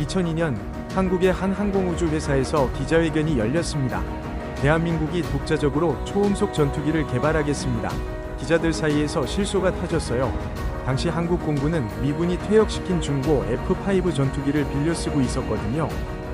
2002년 한국의 한 항공우주 회사에서 기자회견이 열렸습니다. 대한민국이 독자적으로 초음속 전투기를 개발하겠습니다. 기자들 사이에서 실소가 터졌어요. 당시 한국 공군은 미군이 퇴역시킨 중고 F-5 전투기를 빌려 쓰고 있었거든요.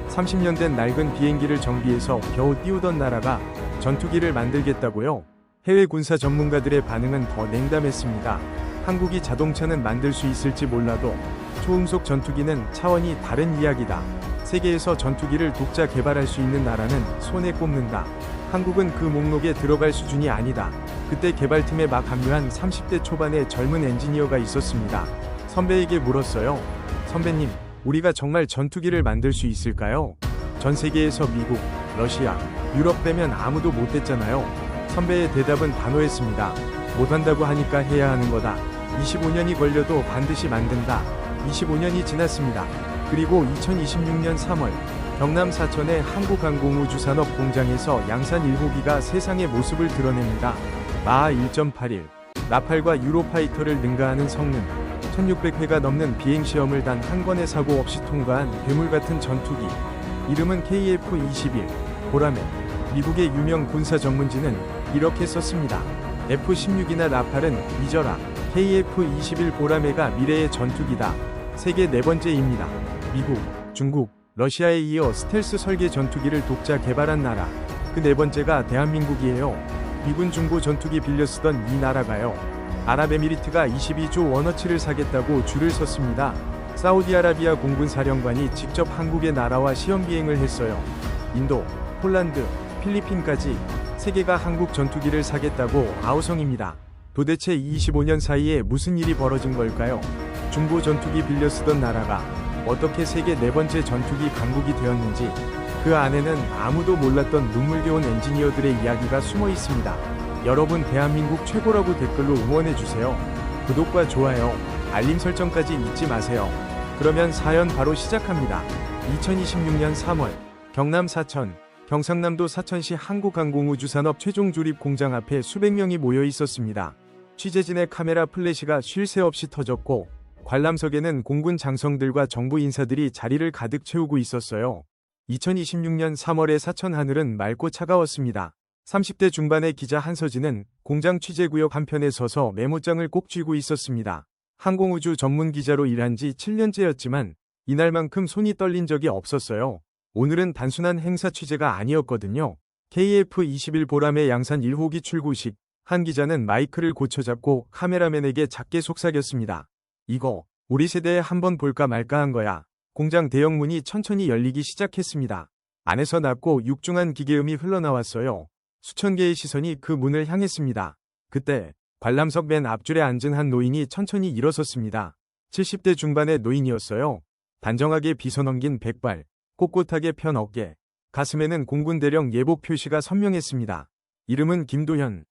30년 된 낡은 비행기를 정비해서 겨우 띄우던 나라가 전투기를 만들겠다고요? 해외 군사 전문가들의 반응은 더 냉담했습니다. 한국이 자동차는 만들 수 있을지 몰라도 초음속 전투기는 차원이 다른 이야기다. 세계에서 전투기를 독자 개발할 수 있는 나라는 손에 꼽는다. 한국은 그 목록에 들어갈 수준이 아니다. 그때 개발팀에 막 합류한 30대 초반의 젊은 엔지니어가 있었습니다. 선배에게 물었어요. 선배님, 우리가 정말 전투기를 만들 수 있을까요? 전 세계에서 미국, 러시아, 유럽 빼면 아무도 못했잖아요. 선배의 대답은 단호했습니다. 못한다고 하니까 해야 하는 거다. 25년이 걸려도 반드시 만든다. 25년이 지났습니다. 그리고 2026년 3월 경남 사천의 한국항공우주산업 공장에서 양산 1호기가 세상의 모습을 드러냅니다. 마하 1.81, 라팔과 유로파이터를 능가하는 성능, 1600회가 넘는 비행시험을 단 한 건의 사고 없이 통과한 괴물같은 전투기. 이름은 KF-21, 보라매. 미국의 유명 군사 전문지는 이렇게 썼습니다. F-16이나 라팔은 잊어라. KF-21 보라매가 미래의 전투기다. 세계 네 번째입니다. 미국, 중국, 러시아에 이어 스텔스 설계 전투기를 독자 개발한 나라. 그 네 번째가 대한민국이에요. 미군 중고 전투기 빌려 쓰던 이 나라가요. 아랍에미리트가 22조 원어치를 사겠다고 줄을 섰습니다. 사우디아라비아 공군 사령관이 직접 한국에 날아와 시험 비행을 했어요. 인도, 폴란드, 필리핀까지 세계가 한국 전투기를 사겠다고 아우성입니다. 도대체 25년 사이에 무슨 일이 벌어진 걸까요? 중고 전투기 빌려 쓰던 나라가 어떻게 세계 네 번째 전투기 강국이 되었는지, 그 안에는 아무도 몰랐던 눈물겨운 엔지니어들의 이야기가 숨어 있습니다. 여러분, 대한민국 최고라고 댓글로 응원해주세요. 구독과 좋아요, 알림 설정까지 잊지 마세요. 그러면 사연 바로 시작합니다. 2026년 3월 경남 사천, 경상남도 사천시 한국항공우주산업 최종 조립 공장 앞에 수백 명이 모여 있었습니다. 취재진의 카메라 플래시가 쉴 새 없이 터졌고, 관람석에는 공군 장성들과 정부 인사들이 자리를 가득 채우고 있었어요. 2026년 3월의 사천 하늘은 맑고 차가웠습니다. 30대 중반의 기자 한서진은 공장 취재구역 한편에 서서 메모장을 꼭 쥐고 있었습니다. 항공우주 전문 기자로 일한 지 7년째였지만 이날만큼 손이 떨린 적이 없었어요. 오늘은 단순한 행사 취재가 아니었거든요. KF-21 보람의 양산 1호기 출고식. 한 기자는 마이크를 고쳐잡고 카메라맨에게 작게 속삭였습니다. 이거 우리 세대에 한번 볼까 말까 한 거야. 공장 대형문이 천천히 열리기 시작했습니다. 안에서 낮고 육중한 기계음이 흘러나왔어요. 수천 개의 시선이 그 문을 향했습니다. 그때 관람석 맨 앞줄에 앉은 한 노인이 천천히 일어섰습니다. 70대 중반의 노인이었어요. 단정하게 빗어넘긴 백발, 꼿꼿하게 편 어깨, 가슴에는 공군 대령 예복 표시가 선명했습니다. 이름은 김도현.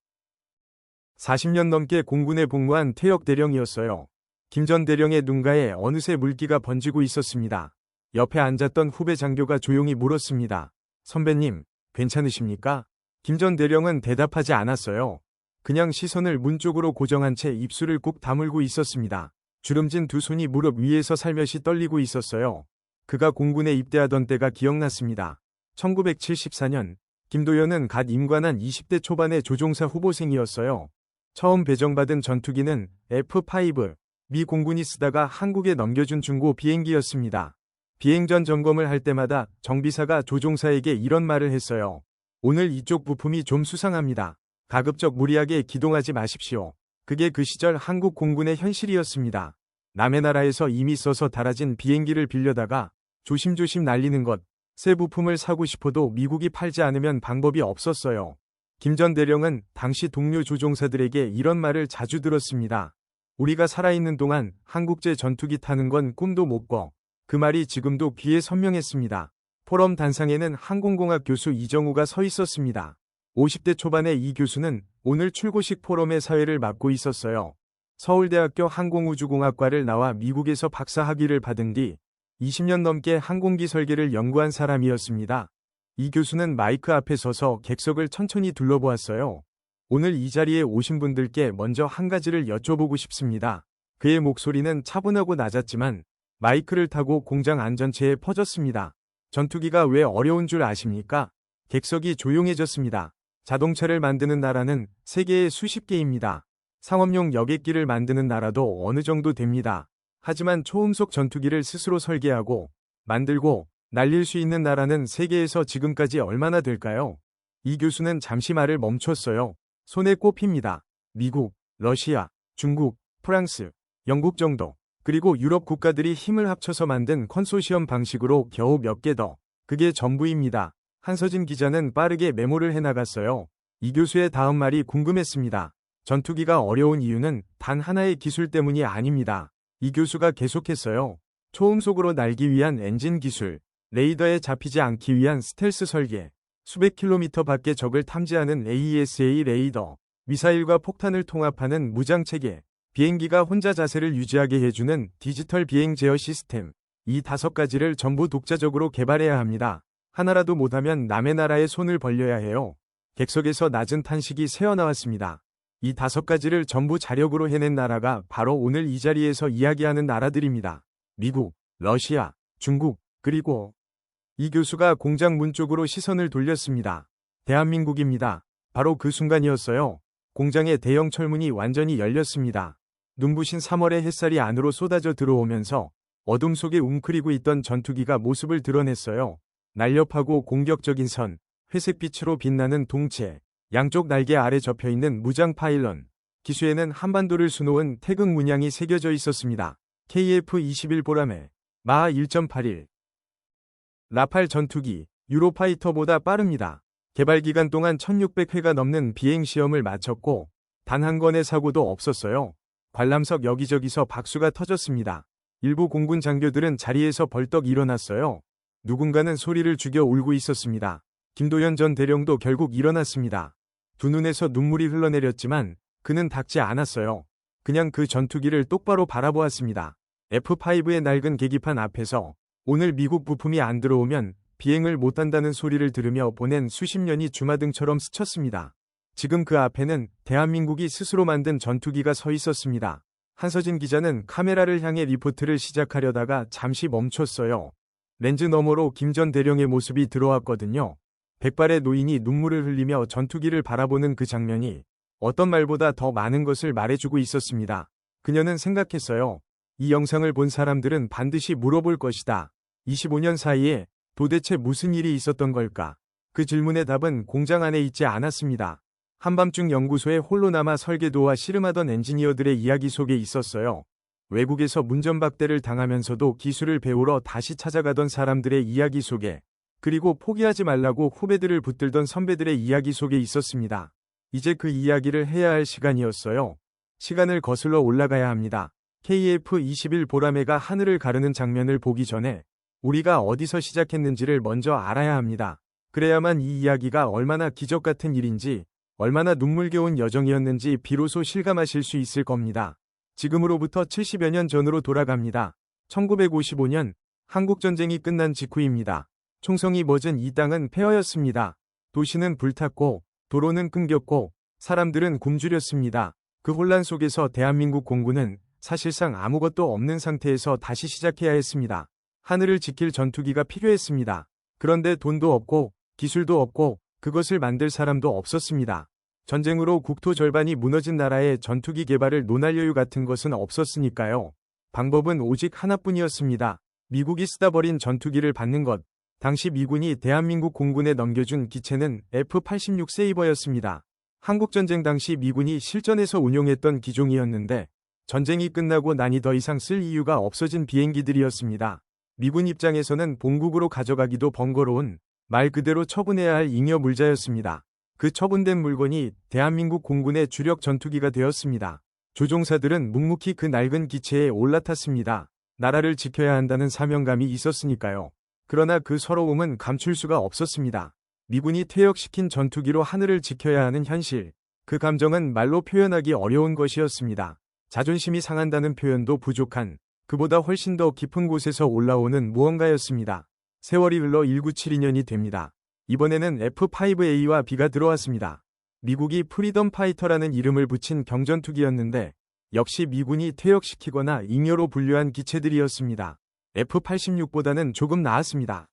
40년 넘게 공군에 복무한 퇴역 대령이었어요. 김 전 대령의 눈가에 어느새 물기가 번지고 있었습니다. 옆에 앉았던 후배 장교가 조용히 물었습니다. 선배님, 괜찮으십니까? 김 전 대령은 대답하지 않았어요. 그냥 시선을 문 쪽으로 고정한 채 입술을 꾹 다물고 있었습니다. 주름진 두 손이 무릎 위에서 살며시 떨리고 있었어요. 그가 공군에 입대하던 때가 기억났습니다. 1974년, 김도현은 갓 임관한 20대 초반의 조종사 후보생이었어요. 처음 배정받은 전투기는 F-5, 미 공군이 쓰다가 한국에 넘겨준 중고 비행기였습니다. 비행 전 점검을 할 때마다 정비사가 조종사에게 이런 말을 했어요. 오늘 이쪽 부품이 좀 수상합니다. 가급적 무리하게 기동하지 마십시오. 그게 그 시절 한국 공군의 현실이었습니다. 남의 나라에서 이미 써서 달아진 비행기를 빌려다가 조심조심 날리는 것, 새 부품을 사고 싶어도 미국이 팔지 않으면 방법이 없었어요. 김 전 대령은 당시 동료 조종사들에게 이런 말을 자주 들었습니다. 우리가 살아있는 동안 한국제 전투기 타는 건 꿈도 못 꿔. 그 말이 지금도 귀에 선명했습니다. 포럼 단상에는 항공공학 교수 이정우가 서 있었습니다. 50대 초반의 이 교수는 오늘 출고식 포럼의 사회를 맡고 있었어요. 서울대학교 항공우주공학과를 나와 미국에서 박사 학위를 받은 뒤 20년 넘게 항공기 설계를 연구한 사람이었습니다. 이 교수는 마이크 앞에 서서 객석을 천천히 둘러보았어요. 오늘 이 자리에 오신 분들께 먼저 한 가지를 여쭤보고 싶습니다. 그의 목소리는 차분하고 낮았지만 마이크를 타고 공장 안전체에 퍼졌습니다. 전투기가 왜 어려운 줄 아십니까? 객석이 조용해졌습니다. 자동차를 만드는 나라는 세계에 수십 개입니다. 상업용 여객기를 만드는 나라도 어느 정도 됩니다. 하지만 초음속 전투기를 스스로 설계하고 만들고 날릴 수 있는 나라는 세계에서 지금까지 얼마나 될까요? 이 교수는 잠시 말을 멈췄어요. 손에 꼽힙니다. 미국, 러시아, 중국, 프랑스, 영국 정도. 그리고 유럽 국가들이 힘을 합쳐서 만든 컨소시엄 방식으로 겨우 몇 개 더. 그게 전부입니다. 한서진 기자는 빠르게 메모를 해나갔어요. 이 교수의 다음 말이 궁금했습니다. 전투기가 어려운 이유는 단 하나의 기술 때문이 아닙니다. 이 교수가 계속했어요. 초음속으로 날기 위한 엔진 기술, 레이더에 잡히지 않기 위한 스텔스 설계, 수백 킬로미터 밖의 적을 탐지하는 AESA 레이더, 미사일과 폭탄을 통합하는 무장체계, 비행기가 혼자 자세를 유지하게 해주는 디지털 비행 제어 시스템, 이 5가지를 전부 독자적으로 개발해야 합니다. 하나라도 못하면 남의 나라에 손을 벌려야 해요. 객석에서 낮은 탄식이 새어나왔습니다. 이 5가지를 전부 자력으로 해낸 나라가 바로 오늘 이 자리에서 이야기하는 나라들입니다. 미국, 러시아, 중국, 그리고 이 교수가 공장 문 쪽으로 시선을 돌렸습니다. 대한민국입니다. 바로 그 순간이었어요. 공장의 대형 철문이 완전히 열렸습니다. 눈부신 3월의 햇살이 안으로 쏟아져 들어오면서 어둠 속에 웅크리고 있던 전투기가 모습을 드러냈어요. 날렵하고 공격적인 선, 회색빛으로 빛나는 동체, 양쪽 날개 아래 접혀있는 무장 파일런, 기수에는 한반도를 수놓은 태극 문양이 새겨져 있었습니다. KF-21 보라매, 마하 1.81. 라팔 전투기, 유로파이터보다 빠릅니다. 개발 기간 동안 1600회가 넘는 비행 시험을 마쳤고 단 한 건의 사고도 없었어요. 관람석 여기저기서 박수가 터졌습니다. 일부 공군 장교들은 자리에서 벌떡 일어났어요. 누군가는 소리를 죽여 울고 있었습니다. 김도현 전 대령도 결국 일어났습니다. 두 눈에서 눈물이 흘러내렸지만 그는 닦지 않았어요. 그냥 그 전투기를 똑바로 바라보았습니다. F5의 낡은 계기판 앞에서 오늘 미국 부품이 안 들어오면 비행을 못한다는 소리를 들으며 보낸 수십 년이 주마등처럼 스쳤습니다. 지금 그 앞에는 대한민국이 스스로 만든 전투기가 서 있었습니다. 한서진 기자는 카메라를 향해 리포트를 시작하려다가 잠시 멈췄어요. 렌즈 너머로 김 전 대령의 모습이 들어왔거든요. 백발의 노인이 눈물을 흘리며 전투기를 바라보는 그 장면이 어떤 말보다 더 많은 것을 말해주고 있었습니다. 그녀는 생각했어요. 이 영상을 본 사람들은 반드시 물어볼 것이다. 25년 사이에 도대체 무슨 일이 있었던 걸까? 그 질문의 답은 공장 안에 있지 않았습니다. 한밤중 연구소에 홀로 남아 설계도와 씨름하던 엔지니어들의 이야기 속에 있었어요. 외국에서 문전박대를 당하면서도 기술을 배우러 다시 찾아가던 사람들의 이야기 속에, 그리고 포기하지 말라고 후배들을 붙들던 선배들의 이야기 속에 있었습니다. 이제 그 이야기를 해야 할 시간이었어요. 시간을 거슬러 올라가야 합니다. KF-21 보라매가 하늘을 가르는 장면을 보기 전에 우리가 어디서 시작했는지를 먼저 알아야 합니다. 그래야만 이 이야기가 얼마나 기적 같은 일인지, 얼마나 눈물겨운 여정이었는지 비로소 실감하실 수 있을 겁니다. 지금으로부터 70여 년 전으로 돌아갑니다. 1955년 한국전쟁이 끝난 직후입니다. 총성이 멎은 이 땅은 폐허였습니다. 도시는 불탔고 도로는 끊겼고 사람들은 굶주렸습니다. 그 혼란 속에서 대한민국 공군은 사실상 아무것도 없는 상태에서 다시 시작해야 했습니다. 하늘을 지킬 전투기가 필요했습니다. 그런데 돈도 없고 기술도 없고 그것을 만들 사람도 없었습니다. 전쟁으로 국토 절반이 무너진 나라에 전투기 개발을 논할 여유 같은 것은 없었으니까요. 방법은 오직 하나뿐이었습니다. 미국이 쓰다 버린 전투기를 받는 것. 당시 미군이 대한민국 공군에 넘겨준 기체는 F-86 세이버였습니다. 한국전쟁 당시 미군이 실전에서 운용했던 기종이었는데 전쟁이 끝나고 나니 더 이상 쓸 이유가 없어진 비행기들이었습니다. 미군 입장에서는 본국으로 가져가기도 번거로운 말 그대로 처분해야 할 잉여 물자였습니다. 그 처분된 물건이 대한민국 공군의 주력 전투기가 되었습니다. 조종사들은 묵묵히 그 낡은 기체에 올라탔습니다. 나라를 지켜야 한다는 사명감이 있었으니까요. 그러나 그 서러움은 감출 수가 없었습니다. 미군이 퇴역시킨 전투기로 하늘을 지켜야 하는 현실. 그 감정은 말로 표현하기 어려운 것이었습니다. 자존심이 상한다는 표현도 부족한, 그보다 훨씬 더 깊은 곳에서 올라오는 무언가였습니다. 세월이 흘러 1972년이 됩니다. 이번에는 F-5A와 B가 들어왔습니다. 미국이 프리덤 파이터라는 이름을 붙인 경전투기였는데 역시 미군이 퇴역시키거나 잉여로 분류한 기체들이었습니다. F86보다는 조금 나았습니다.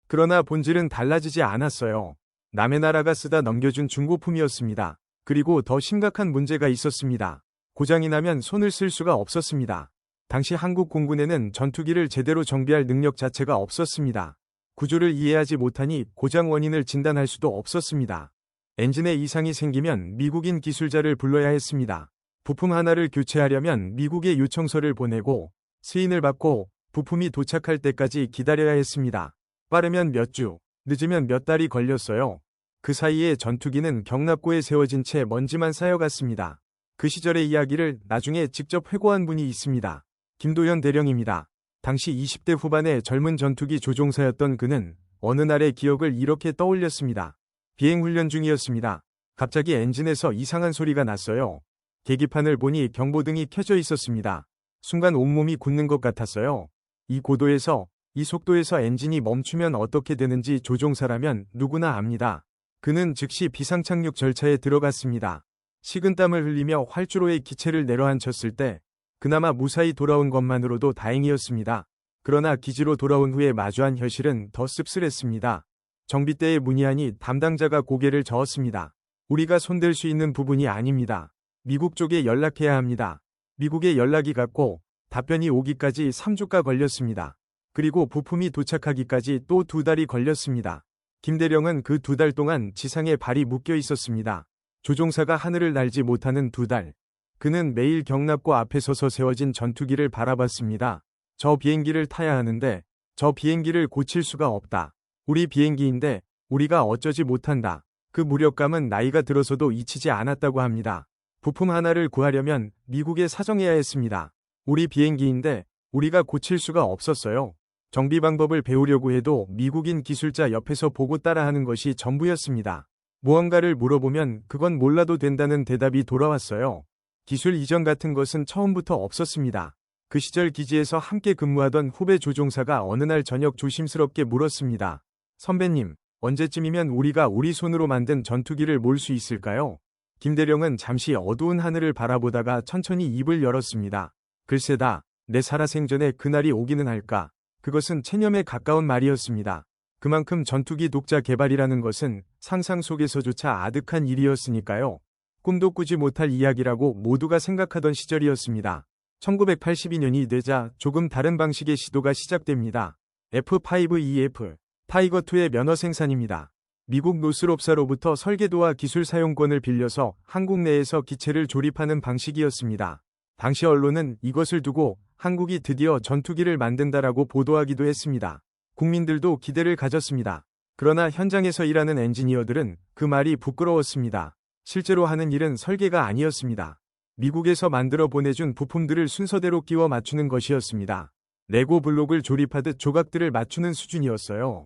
그러나 본질은 달라지지 않았어요. 남의 나라가 쓰다 넘겨준 중고품이었습니다. 그리고 더 심각한 문제가 있었습니다. 고장이 나면 손을 쓸 수가 없었습니다. 당시 한국 공군에는 전투기를 제대로 정비할 능력 자체가 없었습니다. 구조를 이해하지 못하니 고장 원인을 진단할 수도 없었습니다. 엔진에 이상이 생기면 미국인 기술자를 불러야 했습니다. 부품 하나를 교체하려면 미국에 요청서를 보내고 승인을 받고 부품이 도착할 때까지 기다려야 했습니다. 빠르면 몇 주, 늦으면 몇 달이 걸렸어요. 그 사이에 전투기는 경납고에 세워진 채 먼지만 쌓여갔습니다. 그 시절의 이야기를 나중에 직접 회고한 분이 있습니다. 김도현 대령입니다. 당시 20대 후반의 젊은 전투기 조종사였던 그는 어느 날의 기억을 이렇게 떠올렸습니다. 비행훈련 중이었습니다. 갑자기 엔진에서 이상한 소리가 났어요. 계기판을 보니 경보등이 켜져 있었습니다. 순간 온몸이 굳는 것 같았어요. 이 고도에서, 이 속도에서 엔진이 멈추면 어떻게 되는지 조종사라면 누구나 압니다. 그는 즉시 비상착륙 절차에 들어갔습니다. 식은땀을 흘리며 활주로에 기체를 내려앉혔을 때 그나마 무사히 돌아온 것만으로도 다행이었습니다. 그러나 기지로 돌아온 후에 마주한 현실은 더 씁쓸했습니다. 정비대에 문의하니 담당자가 고개를 저었습니다. 우리가 손댈 수 있는 부분이 아닙니다. 미국 쪽에 연락해야 합니다. 미국에 연락이 갔고 답변이 오기까지 3주가 걸렸습니다. 그리고 부품이 도착하기까지 또 2달이 걸렸습니다. 김대령은 그 2달 동안 지상에 발이 묶여 있었습니다. 조종사가 하늘을 날지 못하는 2달. 그는 매일 경납고 앞에 서서 세워진 전투기를 바라봤습니다. 저 비행기를 타야 하는데 저 비행기를 고칠 수가 없다. 우리 비행기인데 우리가 어쩌지 못한다. 그 무력감은 나이가 들어서도 잊히지 않았다고 합니다. 부품 하나를 구하려면 미국에 사정해야 했습니다. 우리 비행기인데 우리가 고칠 수가 없었어요. 정비 방법을 배우려고 해도 미국인 기술자 옆에서 보고 따라하는 것이 전부였습니다. 무언가를 물어보면 그건 몰라도 된다는 대답이 돌아왔어요. 기술 이전 같은 것은 처음부터 없었습니다. 그 시절 기지에서 함께 근무하던 후배 조종사가 어느 날 저녁 조심스럽게 물었습니다. 선배님, 언제쯤이면 우리가 우리 손으로 만든 전투기를 몰 수 있을까요? 김대령은 잠시 어두운 하늘을 바라보다가 천천히 입을 열었습니다. 글쎄다, 내 살아생전에 그날이 오기는 할까. 그것은 체념에 가까운 말이었습니다. 그만큼 전투기 독자 개발이라는 것은 상상 속에서조차 아득한 일이었으니까요. 꿈도 꾸지 못할 이야기라고 모두가 생각하던 시절이었습니다. 1982년이 되자 조금 다른 방식의 시도가 시작됩니다. F5EF, 타이거2의 면허 생산입니다. 미국 노스롭사로부터 설계도와 기술 사용권을 빌려서 한국 내에서 기체를 조립하는 방식이었습니다. 당시 언론은 이것을 두고 한국이 드디어 전투기를 만든다라고 보도하기도 했습니다. 국민들도 기대를 가졌습니다. 그러나 현장에서 일하는 엔지니어들은 그 말이 부끄러웠습니다. 실제로 하는 일은 설계가 아니었습니다. 미국에서 만들어 보내준 부품들을 순서대로 끼워 맞추는 것이었습니다. 레고 블록을 조립하듯 조각들을 맞추는 수준이었어요.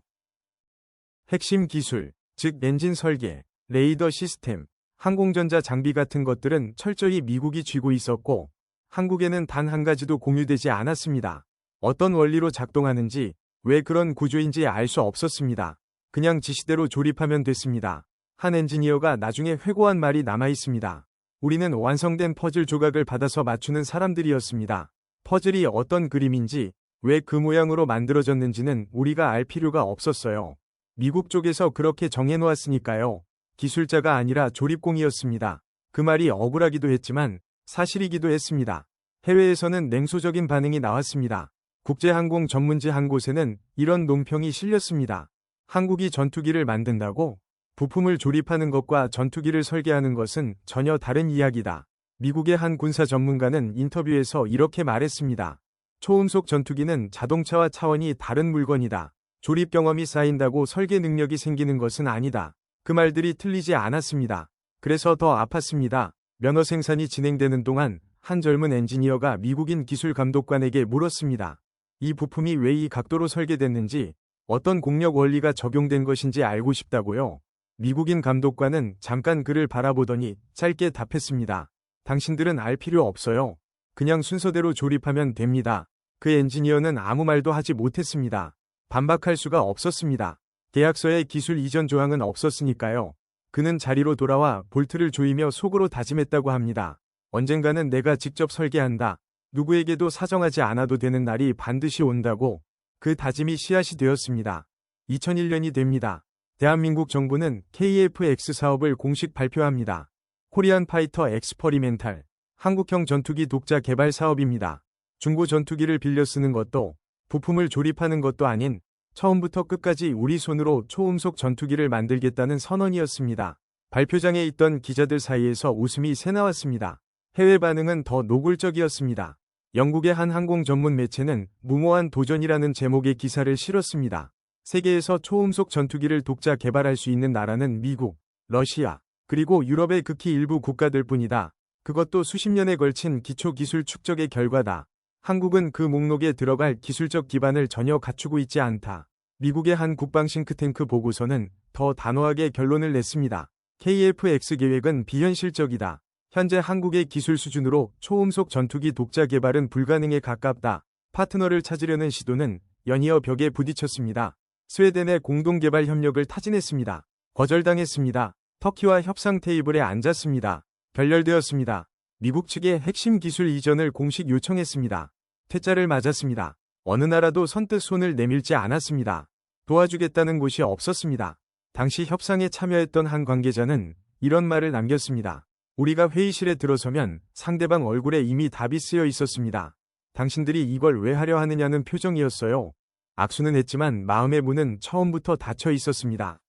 핵심 기술, 즉 엔진 설계, 레이더 시스템, 항공전자 장비 같은 것들은 철저히 미국이 쥐고 있었고 한국에는 단 한 가지도 공유되지 않았습니다. 어떤 원리로 작동하는지, 왜 그런 구조인지 알 수 없었습니다. 그냥 지시대로 조립하면 됐습니다. 한 엔지니어가 나중에 회고한 말이 남아있습니다. 우리는 완성된 퍼즐 조각을 받아서 맞추는 사람들이었습니다. 퍼즐이 어떤 그림인지, 왜 그 모양으로 만들어졌는지는 우리가 알 필요가 없었어요. 미국 쪽에서 그렇게 정해놓았으니까요. 기술자가 아니라 조립공이었습니다. 그 말이 억울하기도 했지만 사실이기도 했습니다. 해외에서는 냉소적인 반응이 나왔습니다. 국제항공 전문지 한 곳에는 이런 논평이 실렸습니다. 한국이 전투기를 만든다고? 부품을 조립하는 것과 전투기를 설계하는 것은 전혀 다른 이야기다. 미국의 한 군사 전문가는 인터뷰에서 이렇게 말했습니다. 초음속 전투기는 자동차와 차원이 다른 물건이다. 조립 경험이 쌓인다고 설계 능력이 생기는 것은 아니다. 그 말들이 틀리지 않았습니다. 그래서 더 아팠습니다. 면허 생산이 진행되는 동안 한 젊은 엔지니어가 미국인 기술 감독관에게 물었습니다. 이 부품이 왜 이 각도로 설계됐는지, 어떤 공력 원리가 적용된 것인지 알고 싶다고요. 미국인 감독관은 잠깐 그를 바라보더니 짧게 답했습니다. 당신들은 알 필요 없어요. 그냥 순서대로 조립하면 됩니다. 그 엔지니어는 아무 말도 하지 못했습니다. 반박할 수가 없었습니다. 계약서에 기술 이전 조항은 없었으니까요. 그는 자리로 돌아와 볼트를 조이며 속으로 다짐했다고 합니다. 언젠가는 내가 직접 설계한다. 누구에게도 사정하지 않아도 되는 날이 반드시 온다고 그 다짐이 씨앗이 되었습니다. 2001년이 됩니다. 대한민국 정부는 KF-X 사업을 공식 발표합니다. 코리안 파이터 엑스퍼리멘탈, 한국형 전투기 독자 개발 사업입니다. 중고 전투기를 빌려 쓰는 것도 부품을 조립하는 것도 아닌 처음부터 끝까지 우리 손으로 초음속 전투기를 만들겠다는 선언이었습니다. 발표장에 있던 기자들 사이에서 웃음이 새나왔습니다. 해외 반응은 더 노골적이었습니다. 영국의 한 항공 전문 매체는 무모한 도전이라는 제목의 기사를 실었습니다. 세계에서 초음속 전투기를 독자 개발할 수 있는 나라는 미국, 러시아, 그리고 유럽의 극히 일부 국가들 뿐이다. 그것도 수십 년에 걸친 기초 기술 축적의 결과다. 한국은 그 목록에 들어갈 기술적 기반을 전혀 갖추고 있지 않다. 미국의 한 국방 싱크탱크 보고서는 더 단호하게 결론을 냈습니다. KF-X 계획은 비현실적이다. 현재 한국의 기술 수준으로 초음속 전투기 독자 개발은 불가능에 가깝다. 파트너를 찾으려는 시도는 연이어 벽에 부딪혔습니다. 스웨덴의 공동개발 협력을 타진했습니다. 거절당했습니다. 터키와 협상 테이블에 앉았습니다. 결렬되었습니다. 미국 측의 핵심 기술 이전을 공식 요청했습니다. 퇴짜를 맞았습니다. 어느 나라도 선뜻 손을 내밀지 않았습니다. 도와주겠다는 곳이 없었습니다. 당시 협상에 참여했던 한 관계자는 이런 말을 남겼습니다. 우리가 회의실에 들어서면 상대방 얼굴에 이미 답이 쓰여 있었습니다. 당신들이 이걸 왜 하려 하느냐는 표정이었어요. 악수는 했지만 마음의 문은 처음부터 닫혀 있었습니다.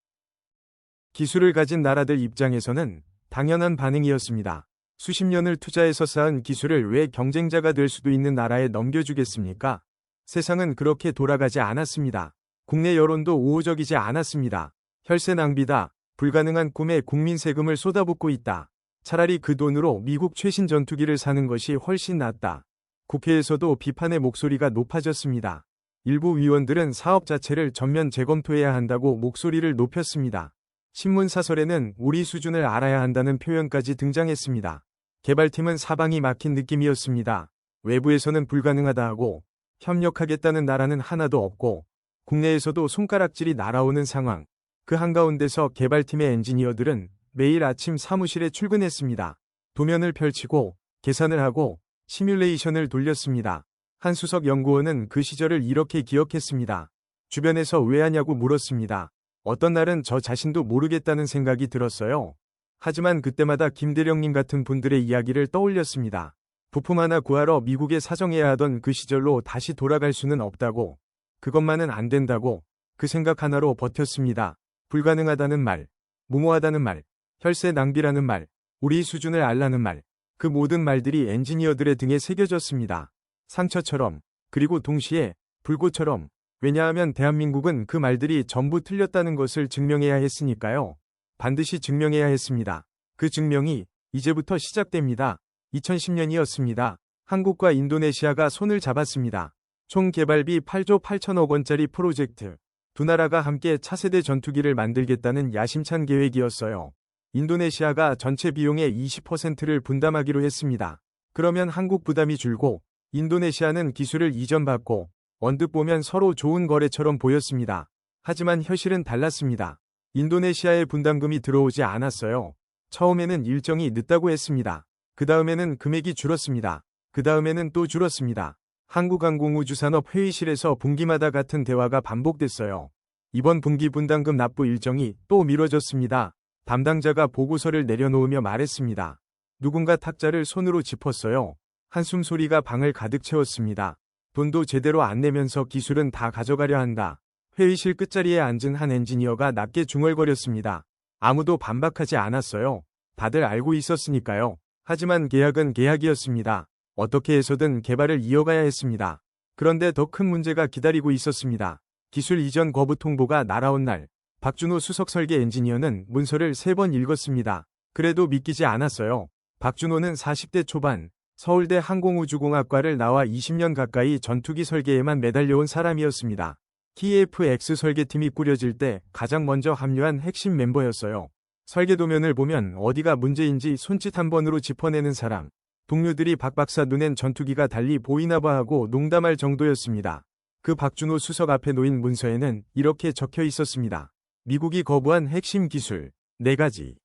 기술을 가진 나라들 입장에서는 당연한 반응이었습니다. 수십 년을 투자해서 쌓은 기술을 왜 경쟁자가 될 수도 있는 나라에 넘겨주겠습니까? 세상은 그렇게 돌아가지 않았습니다. 국내 여론도 우호적이지 않았습니다. 혈세 낭비다. 불가능한 꿈에 국민 세금을 쏟아붓고 있다. 차라리 그 돈으로 미국 최신 전투기를 사는 것이 훨씬 낫다. 국회에서도 비판의 목소리가 높아졌습니다. 일부 위원들은 사업 자체를 전면 재검토해야 한다고 목소리를 높였습니다. 신문 사설에는 우리 수준을 알아야 한다는 표현까지 등장했습니다. 개발팀은 사방이 막힌 느낌이었습니다. 외부에서는 불가능하다 하고 협력하겠다는 나라는 하나도 없고 국내에서도 손가락질이 날아오는 상황. 그 한가운데서 개발팀의 엔지니어들은 매일 아침 사무실에 출근했습니다. 도면을 펼치고 계산을 하고 시뮬레이션을 돌렸습니다. 한수석 연구원은 그 시절을 이렇게 기억했습니다. 주변에서 왜 하냐고 물었습니다. 어떤 날은 저 자신도 모르겠다는 생각이 들었어요. 하지만 그때마다 김대령님 같은 분들의 이야기를 떠올렸습니다. 부품 하나 구하러 미국에 사정해야 하던 그 시절로 다시 돌아갈 수는 없다고. 그것만은 안 된다고. 그 생각 하나로 버텼습니다. 불가능하다는 말, 무모하다는 말, 혈세 낭비라는 말, 우리 수준을 알라는 말. 그 모든 말들이 엔지니어들의 등에 새겨졌습니다. 상처처럼, 그리고 동시에 불꽃처럼. 왜냐하면 대한민국은 그 말들이 전부 틀렸다는 것을 증명해야 했으니까요. 반드시 증명해야 했습니다. 그 증명이 이제부터 시작됩니다. 2010년이었습니다. 한국과 인도네시아가 손을 잡았습니다. 총 개발비 8조 8천억 원짜리 프로젝트. 두 나라가 함께 차세대 전투기를 만들겠다는 야심찬 계획이었어요. 인도네시아가 전체 비용의 20%를 분담하기로 했습니다. 그러면 한국 부담이 줄고 인도네시아는 기술을 이전받고 언뜻 보면 서로 좋은 거래처럼 보였습니다. 하지만 현실은 달랐습니다. 인도네시아의 분담금이 들어오지 않았어요. 처음에는 일정이 늦다고 했습니다. 그 다음에는 금액이 줄었습니다. 그 다음에는 또 줄었습니다. 한국항공우주산업 회의실에서 분기마다 같은 대화가 반복됐어요. 이번 분기 분담금 납부 일정이 또 미뤄졌습니다. 담당자가 보고서를 내려놓으며 말했습니다. 누군가 탁자를 손으로 짚었어요. 한숨 소리가 방을 가득 채웠습니다. 돈도 제대로 안 내면서 기술은 다 가져가려 한다. 회의실 끝자리에 앉은 한 엔지니어가 낮게 중얼거렸습니다. 아무도 반박하지 않았어요. 다들 알고 있었으니까요. 하지만 계약은 계약이었습니다. 어떻게 해서든 개발을 이어가야 했습니다. 그런데 더 큰 문제가 기다리고 있었습니다. 기술 이전 거부 통보가 날아온 날, 박준호 수석 설계 엔지니어는 문서를 3번 읽었습니다. 그래도 믿기지 않았어요. 박준호는 40대 초반, 서울대 항공우주공학과를 나와 20년 가까이 전투기 설계에만 매달려온 사람이었습니다. KF-X 설계팀이 꾸려질 때 가장 먼저 합류한 핵심 멤버였어요. 설계 도면을 보면 어디가 문제인지 손짓 한 번으로 짚어내는 사람. 동료들이 박 박사 눈엔 전투기가 달리 보이나 봐 하고 농담할 정도였습니다. 그 박준호 수석 앞에 놓인 문서에는 이렇게 적혀 있었습니다. 미국이 거부한 핵심 기술 4가지.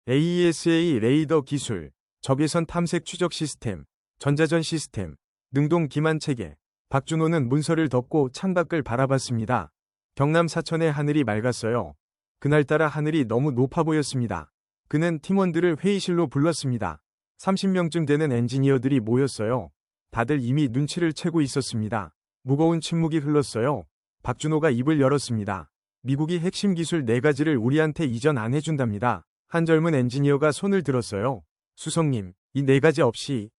AESA 레이더 기술, 적외선 탐색 추적 시스템, 전자전 시스템, 능동 기만 체계. 박준호는 문서를 덮고 창밖을 바라봤습니다. 경남 사천의 하늘이 맑았어요. 그날따라 하늘이 너무 높아 보였습니다. 그는 팀원들을 회의실로 불렀습니다. 30명쯤 되는 엔지니어들이 모였어요. 다들 이미 눈치를 채고 있었습니다. 무거운 침묵이 흘렀어요. 박준호가 입을 열었습니다. 미국이 핵심 기술 4가지를 우리한테 이전 안 해준답니다. 한 젊은 엔지니어가 손을 들었어요. 수석님, 이 4가지 없이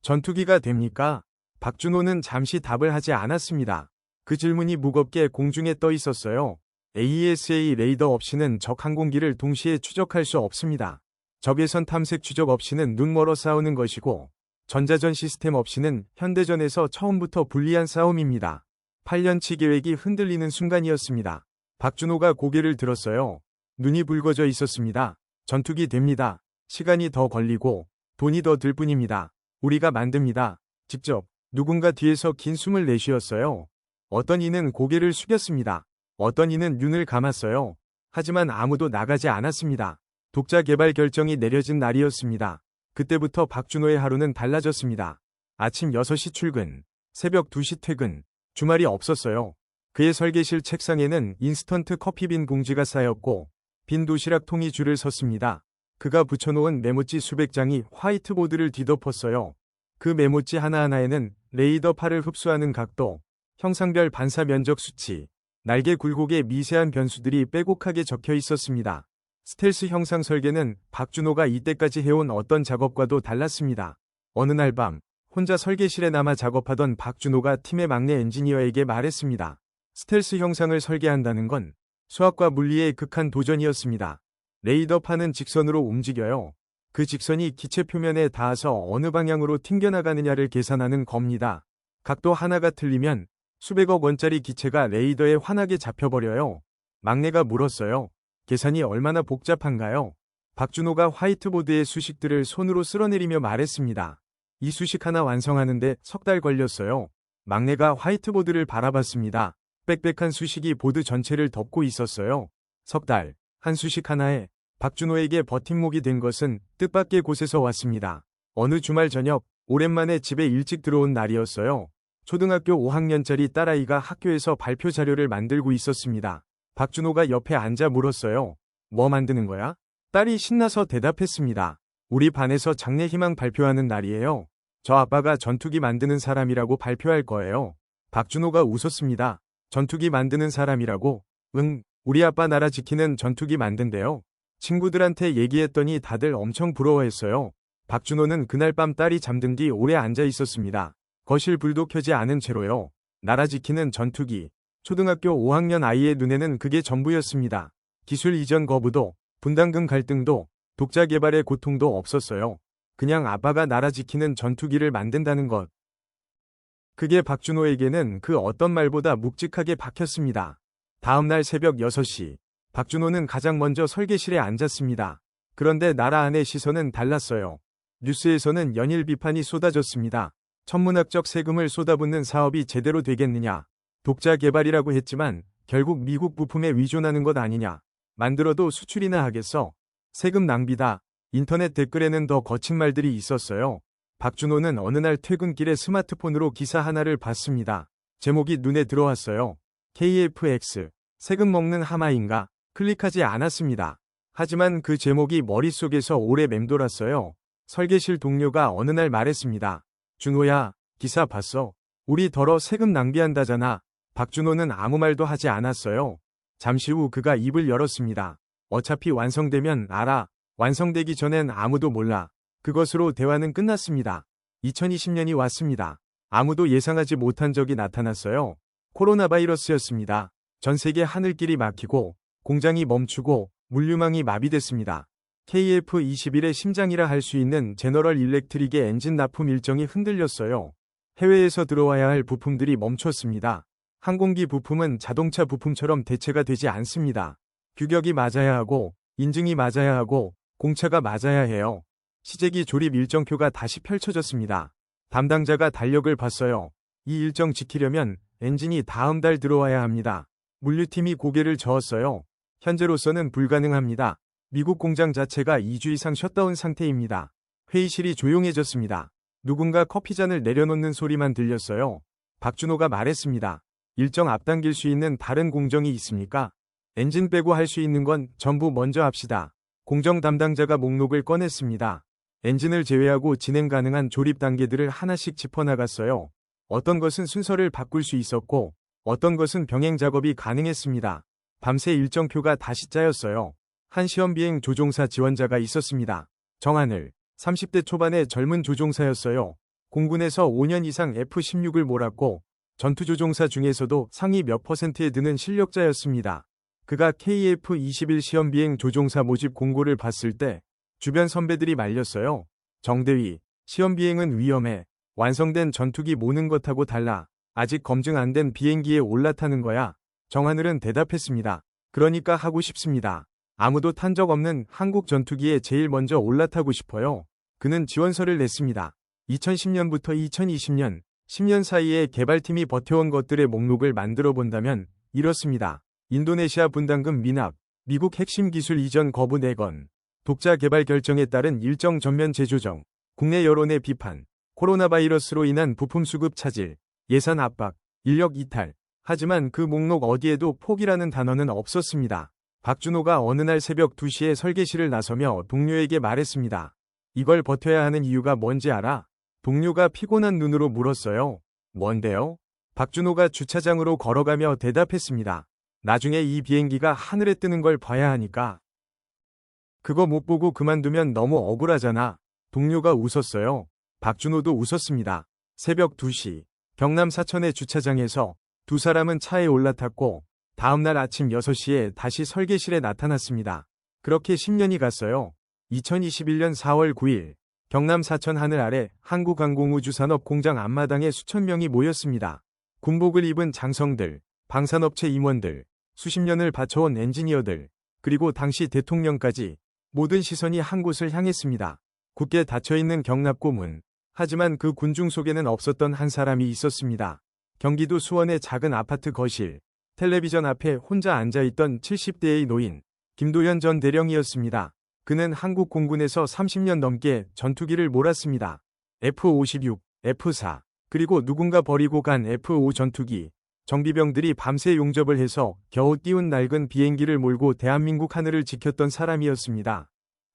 전투기가 됩니까? 박준호는 잠시 답을 하지 않았습니다. 그 질문이 무겁게 공중에 떠 있었어요. AESA 레이더 없이는 적 항공기를 동시에 추적할 수 없습니다. 적외선 탐색 추적 없이는 눈 멀어 싸우는 것이고, 전자전 시스템 없이는 현대전에서 처음부터 불리한 싸움입니다. 8년치 계획이 흔들리는 순간이었습니다. 박준호가 고개를 들었어요. 눈이 붉어져 있었습니다. 전투기 됩니다. 시간이 더 걸리고 돈이 더 들 뿐입니다. 우리가 만듭니다. 직접. 누군가 뒤에서 긴 숨을 내쉬었어요. 어떤 이는 고개를 숙였습니다. 어떤 이는 눈을 감았어요. 하지만 아무도 나가지 않았습니다. 독자 개발 결정이 내려진 날이었습니다. 그때부터 박준호의 하루는 달라졌습니다. 아침 6시 출근, 새벽 2시 퇴근, 주말이 없었어요. 그의 설계실 책상에는 인스턴트 커피빈 봉지가 쌓였고 빈 도시락 통이 줄을 섰습니다. 그가 붙여놓은 메모지 수백 장이 화이트보드를 뒤덮었어요. 그 메모지 하나하나에는 레이더 팔을 흡수하는 각도, 형상별 반사 면적 수치, 날개 굴곡의 미세한 변수들이 빼곡하게 적혀 있었습니다. 스텔스 형상 설계는 박준호가 이때까지 해온 어떤 작업과도 달랐습니다. 어느 날 밤, 혼자 설계실에 남아 작업하던 박준호가 팀의 막내 엔지니어에게 말했습니다. 스텔스 형상을 설계한다는 건 수학과 물리의 극한 도전이었습니다. 레이더판은 직선으로 움직여요. 그 직선이 기체 표면에 닿아서 어느 방향으로 튕겨나가느냐를 계산하는 겁니다. 각도 하나가 틀리면 수백억 원짜리 기체가 레이더에 환하게 잡혀버려요. 막내가 물었어요. 계산이 얼마나 복잡한가요? 박준호가 화이트보드의 수식들을 손으로 쓸어내리며 말했습니다. 이 수식 하나 완성하는데 3달 걸렸어요. 막내가 화이트보드를 바라봤습니다. 빽빽한 수식이 보드 전체를 덮고 있었어요. 3달, 한 수식 하나에 박준호에게 버팀목이 된 것은 뜻밖의 곳에서 왔습니다. 어느 주말 저녁, 오랜만에 집에 일찍 들어온 날이었어요. 초등학교 5학년짜리 딸아이가 학교에서 발표 자료를 만들고 있었습니다. 박준호가 옆에 앉아 물었어요. 뭐 만드는 거야? 딸이 신나서 대답했습니다. 우리 반에서 장래희망 발표하는 날이에요. 저 아빠가 전투기 만드는 사람이라고 발표할 거예요. 박준호가 웃었습니다. 전투기 만드는 사람이라고? 응, 우리 아빠 나라 지키는 전투기 만든대요. 친구들한테 얘기했더니 다들 엄청 부러워했어요. 박준호는 그날 밤 딸이 잠든 뒤 오래 앉아 있었습니다. 거실 불도 켜지 않은 채로요. 나라 지키는 전투기. 초등학교 5학년 아이의 눈에는 그게 전부였습니다. 기술 이전 거부도, 분담금 갈등도, 독자 개발의 고통도 없었어요. 그냥 아빠가 나라 지키는 전투기를 만든다는 것. 그게 박준호에게는 그 어떤 말보다 묵직하게 박혔습니다. 다음날 새벽 6시. 박준호는 가장 먼저 설계실에 앉았습니다. 그런데 나라 안의 시선은 달랐어요. 뉴스에서는 연일 비판이 쏟아졌습니다. 천문학적 세금을 쏟아붓는 사업이 제대로 되겠느냐. 독자 개발이라고 했지만 결국 미국 부품에 의존하는 것 아니냐. 만들어도 수출이나 하겠어. 세금 낭비다. 인터넷 댓글에는 더 거친 말들이 있었어요. 박준호는 어느 날 퇴근길에 스마트폰으로 기사 하나를 봤습니다. 제목이 눈에 들어왔어요. KFX. 세금 먹는 하마인가? 클릭하지 않았습니다. 하지만 그 제목이 머릿속에서 오래 맴돌았어요. 설계실 동료가 어느 날 말했습니다. 준호야, 기사 봤어? 우리 더러 세금 낭비한다잖아. 박준호는 아무 말도 하지 않았어요. 잠시 후 그가 입을 열었습니다. 어차피 완성되면 알아. 완성되기 전엔 아무도 몰라. 그것으로 대화는 끝났습니다. 2020년이 왔습니다. 아무도 예상하지 못한 적이 나타났어요. 코로나 바이러스였습니다. 전 세계 하늘길이 막히고 공장이 멈추고 물류망이 마비됐습니다. KF-21의 심장이라 할 수 있는 제너럴 일렉트릭의 엔진 납품 일정이 흔들렸어요. 해외에서 들어와야 할 부품들이 멈췄습니다. 항공기 부품은 자동차 부품처럼 대체가 되지 않습니다. 규격이 맞아야 하고 인증이 맞아야 하고 공차가 맞아야 해요. 시제기 조립 일정표가 다시 펼쳐졌습니다. 담당자가 달력을 봤어요. 이 일정 지키려면 엔진이 다음 달 들어와야 합니다. 물류팀이 고개를 저었어요. 현재로서는 불가능합니다. 미국 공장 자체가 2주 이상 셧다운 상태입니다. 회의실이 조용해졌습니다. 누군가 커피잔을 내려놓는 소리만 들렸어요. 박준호가 말했습니다. 일정 앞당길 수 있는 다른 공정이 있습니까? 엔진 빼고 할 수 있는 건 전부 먼저 합시다. 공정 담당자가 목록을 꺼냈습니다. 엔진을 제외하고 진행 가능한 조립 단계들을 하나씩 짚어나갔어요. 어떤 것은 순서를 바꿀 수 있었고 어떤 것은 병행 작업이 가능했습니다. 밤새 일정표가 다시 짜였어요. 한 시험비행 조종사 지원자가 있었습니다. 정하늘, 30대 초반의 젊은 조종사였어요. 공군에서 5년 이상 F-16을 몰았고 전투조종사 중에서도 상위 몇 %에 드는 실력자였습니다. 그가 KF-21 시험비행 조종사 모집 공고를 봤을 때 주변 선배들이 말렸어요. 정대위, 시험비행은 위험해. 완성된 전투기 모는 것하고 달라. 아직 검증 안 된 비행기에 올라타는 거야. 정하늘은 대답했습니다. 그러니까 하고 싶습니다. 아무도 탄 적 없는 한국 전투기에 제일 먼저 올라타고 싶어요. 그는 지원서를 냈습니다. 2010년부터 2020년, 10년 사이에 개발팀이 버텨온 것들의 목록을 만들어 본다면 이렇습니다. 인도네시아 분담금 미납, 미국 핵심 기술 이전 거부 4건, 독자 개발 결정에 따른 일정 전면 재조정, 국내 여론의 비판, 코로나 바이러스로 인한 부품 수급 차질, 예산 압박, 인력 이탈. 하지만 그 목록 어디에도 포기라는 단어는 없었습니다. 박준호가 어느 날 새벽 2시에 설계실을 나서며 동료에게 말했습니다. 이걸 버텨야 하는 이유가 뭔지 알아? 동료가 피곤한 눈으로 물었어요. 뭔데요? 박준호가 주차장으로 걸어가며 대답했습니다. 나중에 이 비행기가 하늘에 뜨는 걸 봐야 하니까. 그거 못 보고 그만두면 너무 억울하잖아. 동료가 웃었어요. 박준호도 웃었습니다. 새벽 2시, 경남 사천의 주차장에서 두 사람은 차에 올라탔고 다음날 아침 6시에 다시 설계실에 나타났습니다. 그렇게 10년이 갔어요. 2021년 4월 9일 경남 사천 하늘 아래 한국항공우주산업 공장 앞마당에 수천 명이 모였습니다. 군복을 입은 장성들, 방산업체 임원들, 수십 년을 바쳐온 엔지니어들, 그리고 당시 대통령까지 모든 시선이 한 곳을 향했습니다. 굳게 닫혀있는 경납고문. 하지만 그 군중 속에는 없었던 한 사람이 있었습니다. 경기도 수원의 작은 아파트 거실, 텔레비전 앞에 혼자 앉아있던 70대의 노인, 김도현 전 대령이었습니다. 그는 한국 공군에서 30년 넘게 전투기를 몰았습니다. F-56, F-4, 그리고 누군가 버리고 간 F-5 전투기. 정비병들이 밤새 용접을 해서 겨우 띄운 낡은 비행기를 몰고 대한민국 하늘을 지켰던 사람이었습니다.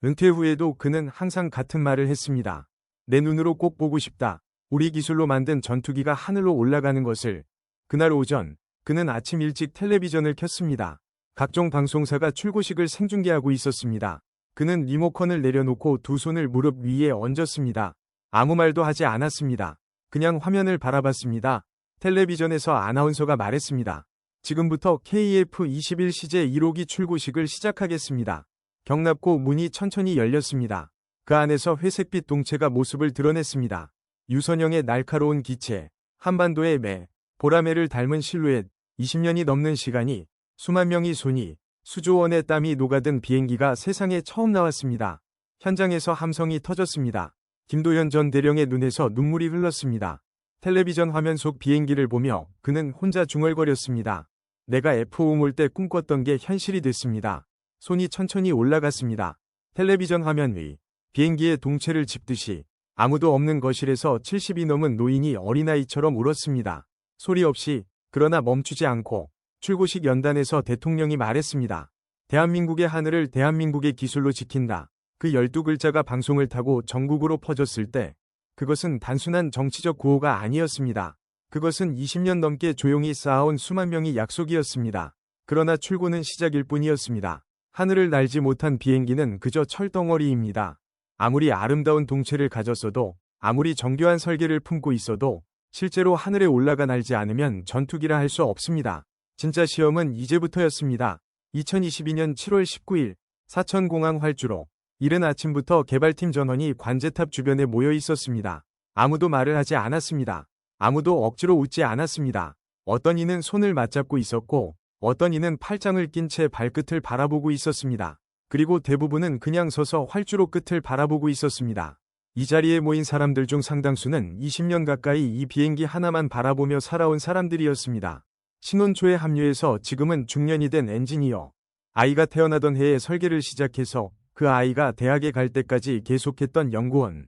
은퇴 후에도 그는 항상 같은 말을 했습니다. 내 눈으로 꼭 보고 싶다. 우리 기술로 만든 전투기가 하늘로 올라가는 것을. 그날 오전, 그는 아침 일찍 텔레비전을 켰습니다. 각종 방송사가 출고식을 생중계하고 있었습니다. 그는 리모컨을 내려놓고 두 손을 무릎 위에 얹었습니다. 아무 말도 하지 않았습니다. 그냥 화면을 바라봤습니다. 텔레비전에서 아나운서가 말했습니다. 지금부터 KF-21 시제 1호기 출고식을 시작하겠습니다. 경납고 문이 천천히 열렸습니다. 그 안에서 회색빛 동체가 모습을 드러냈습니다. 유선형의 날카로운 기체, 한반도의 매, 보라매를 닮은 실루엣, 20년이 넘는 시간이, 수만 명의 손이, 수조 원의 땀이 녹아든 비행기가 세상에 처음 나왔습니다. 현장에서 함성이 터졌습니다. 김도현 전 대령의 눈에서 눈물이 흘렀습니다. 텔레비전 화면 속 비행기를 보며 그는 혼자 중얼거렸습니다. 내가 F-5 몰 때 꿈꿨던 게 현실이 됐습니다. 손이 천천히 올라갔습니다. 텔레비전 화면 위, 비행기의 동체를 짚듯이 아무도 없는 거실에서 70이 넘은 노인이 어린아이처럼 울었습니다. 소리 없이, 그러나 멈추지 않고. 출고식 연단에서 대통령이 말했습니다. 대한민국의 하늘을 대한민국의 기술로 지킨다. 그 12글자가 방송을 타고 전국으로 퍼졌을 때 그것은 단순한 정치적 구호가 아니었습니다. 그것은 20년 넘게 조용히 쌓아온 수만 명의 약속이었습니다. 그러나 출고는 시작일 뿐이었습니다. 하늘을 날지 못한 비행기는 그저 철덩어리입니다. 아무리 아름다운 동체를 가졌어도, 아무리 정교한 설계를 품고 있어도 실제로 하늘에 올라가 날지 않으면 전투기라 할 수 없습니다. 진짜 시험은 이제부터였습니다. 2022년 7월 19일 사천공항 활주로. 이른 아침부터 개발팀 전원이 관제탑 주변에 모여 있었습니다. 아무도 말을 하지 않았습니다. 아무도 억지로 웃지 않았습니다. 어떤 이는 손을 맞잡고 있었고 어떤 이는 팔짱을 낀 채 발끝을 바라보고 있었습니다. 그리고 대부분은 그냥 서서 활주로 끝을 바라보고 있었습니다. 이 자리에 모인 사람들 중 상당수는 20년 가까이 이 비행기 하나만 바라보며 살아온 사람들이었습니다. 신혼 초에 합류해서 지금은 중년이 된 엔지니어. 아이가 태어나던 해에 설계를 시작해서 그 아이가 대학에 갈 때까지 계속했던 연구원.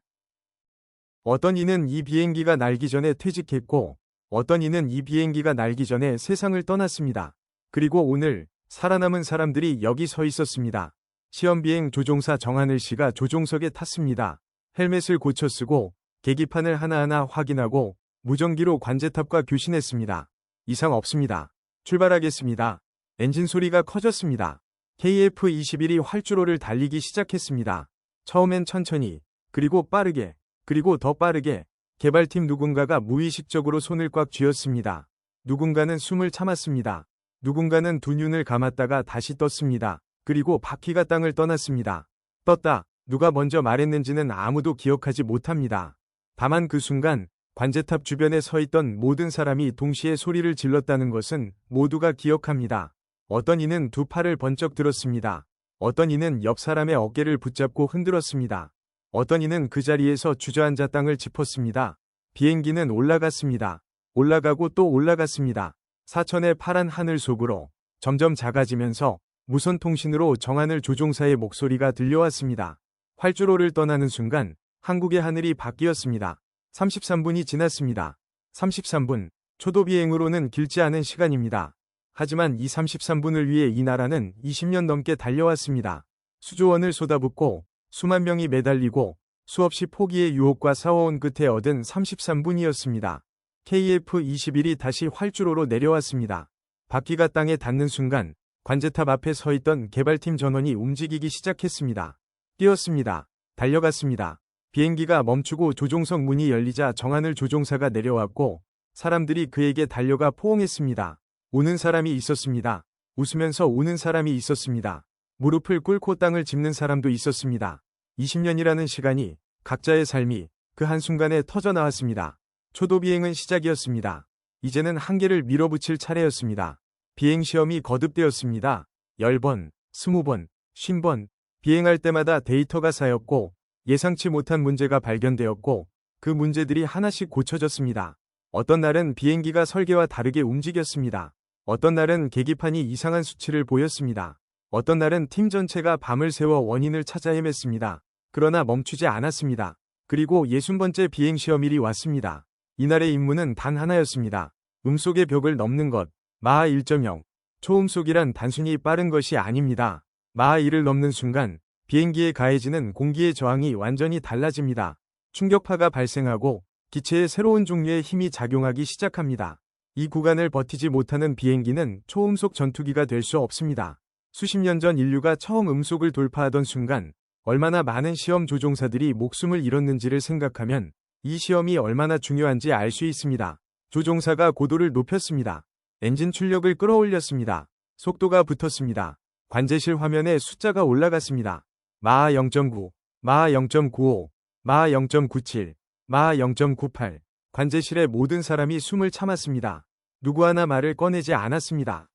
어떤 이는 이 비행기가 날기 전에 퇴직했고, 어떤 이는 이 비행기가 날기 전에 세상을 떠났습니다. 그리고 오늘 살아남은 사람들이 여기 서 있었습니다. 시험비행 조종사 정하늘 씨가 조종석에 탔습니다. 헬멧을 고쳐 쓰고 계기판을 하나하나 확인하고 무전기로 관제탑과 교신했습니다. 이상 없습니다. 출발하겠습니다. 엔진 소리가 커졌습니다. KF-21이 활주로를 달리기 시작했습니다. 처음엔 천천히, 그리고 빠르게, 그리고 더 빠르게. 개발팀 누군가가 무의식적으로 손을 꽉 쥐었습니다. 누군가는 숨을 참았습니다. 누군가는 두 눈을 감았다가 다시 떴습니다. 그리고 바퀴가 땅을 떠났습니다. 떴다. 누가 먼저 말했는지는 아무도 기억하지 못합니다. 다만 그 순간 관제탑 주변에 서 있던 모든 사람이 동시에 소리를 질렀다는 것은 모두가 기억합니다. 어떤 이는 두 팔을 번쩍 들었습니다. 어떤 이는 옆 사람의 어깨를 붙잡고 흔들었습니다. 어떤 이는 그 자리에서 주저앉아 땅을 짚었습니다. 비행기는 올라갔습니다. 올라가고 또 올라갔습니다. 사천의 파란 하늘 속으로 점점 작아지면서 무선 통신으로 정하늘 조종사의 목소리가 들려왔습니다. 활주로를 떠나는 순간 한국의 하늘이 바뀌었습니다. 33분이 지났습니다. 33분, 초도 비행으로는 길지 않은 시간입니다. 하지만 이 33분을 위해 이 나라는 20년 넘게 달려왔습니다. 수조원을 쏟아붓고 수만 명이 매달리고 수없이 포기의 유혹과 싸워온 끝에 얻은 33분이었습니다. KF-21이 다시 활주로로 내려왔습니다. 바퀴가 땅에 닿는 순간 관제탑 앞에 서 있던 개발팀 전원이 움직이기 시작했습니다. 뛰었습니다. 달려갔습니다. 비행기가 멈추고 조종석 문이 열리자 정하늘 조종사가 내려왔고 사람들이 그에게 달려가 포옹했습니다. 우는 사람이 있었습니다. 웃으면서 우는 사람이 있었습니다. 무릎을 꿇고 땅을 짚는 사람도 있었습니다. 20년이라는 시간이, 각자의 삶이 그 한순간에 터져나왔습니다. 초도비행은 시작이었습니다. 이제는 한계를 밀어붙일 차례였습니다. 비행시험이 거듭되었습니다. 10번, 20번, 50번. 비행할 때마다 데이터가 쌓였고 예상치 못한 문제가 발견되었고 그 문제들이 하나씩 고쳐졌습니다. 어떤 날은 비행기가 설계와 다르게 움직였습니다. 어떤 날은 계기판이 이상한 수치를 보였습니다. 어떤 날은 팀 전체가 밤을 새워 원인을 찾아 헤맸습니다. 그러나 멈추지 않았습니다. 그리고 60번째 비행시험일이 왔습니다. 이날의 임무는 단 하나였습니다. 음속의 벽을 넘는 것. 마하 1.0. 초음속이란 단순히 빠른 것이 아닙니다. 마하 1을 넘는 순간 비행기에 가해지는 공기의 저항이 완전히 달라집니다. 충격파가 발생하고 기체에 새로운 종류의 힘이 작용하기 시작합니다. 이 구간을 버티지 못하는 비행기는 초음속 전투기가 될 수 없습니다. 수십 년 전 인류가 처음 음속을 돌파하던 순간 얼마나 많은 시험 조종사들이 목숨을 잃었는지를 생각하면 이 시험이 얼마나 중요한지 알 수 있습니다. 조종사가 고도를 높였습니다. 엔진 출력을 끌어올렸습니다. 속도가 붙었습니다. 관제실 화면에 숫자가 올라갔습니다. 마하 0.9, 마하 0.95, 마하 0.97, 마하 0.98. 관제실의 모든 사람이 숨을 참았습니다. 누구 하나 말을 꺼내지 않았습니다.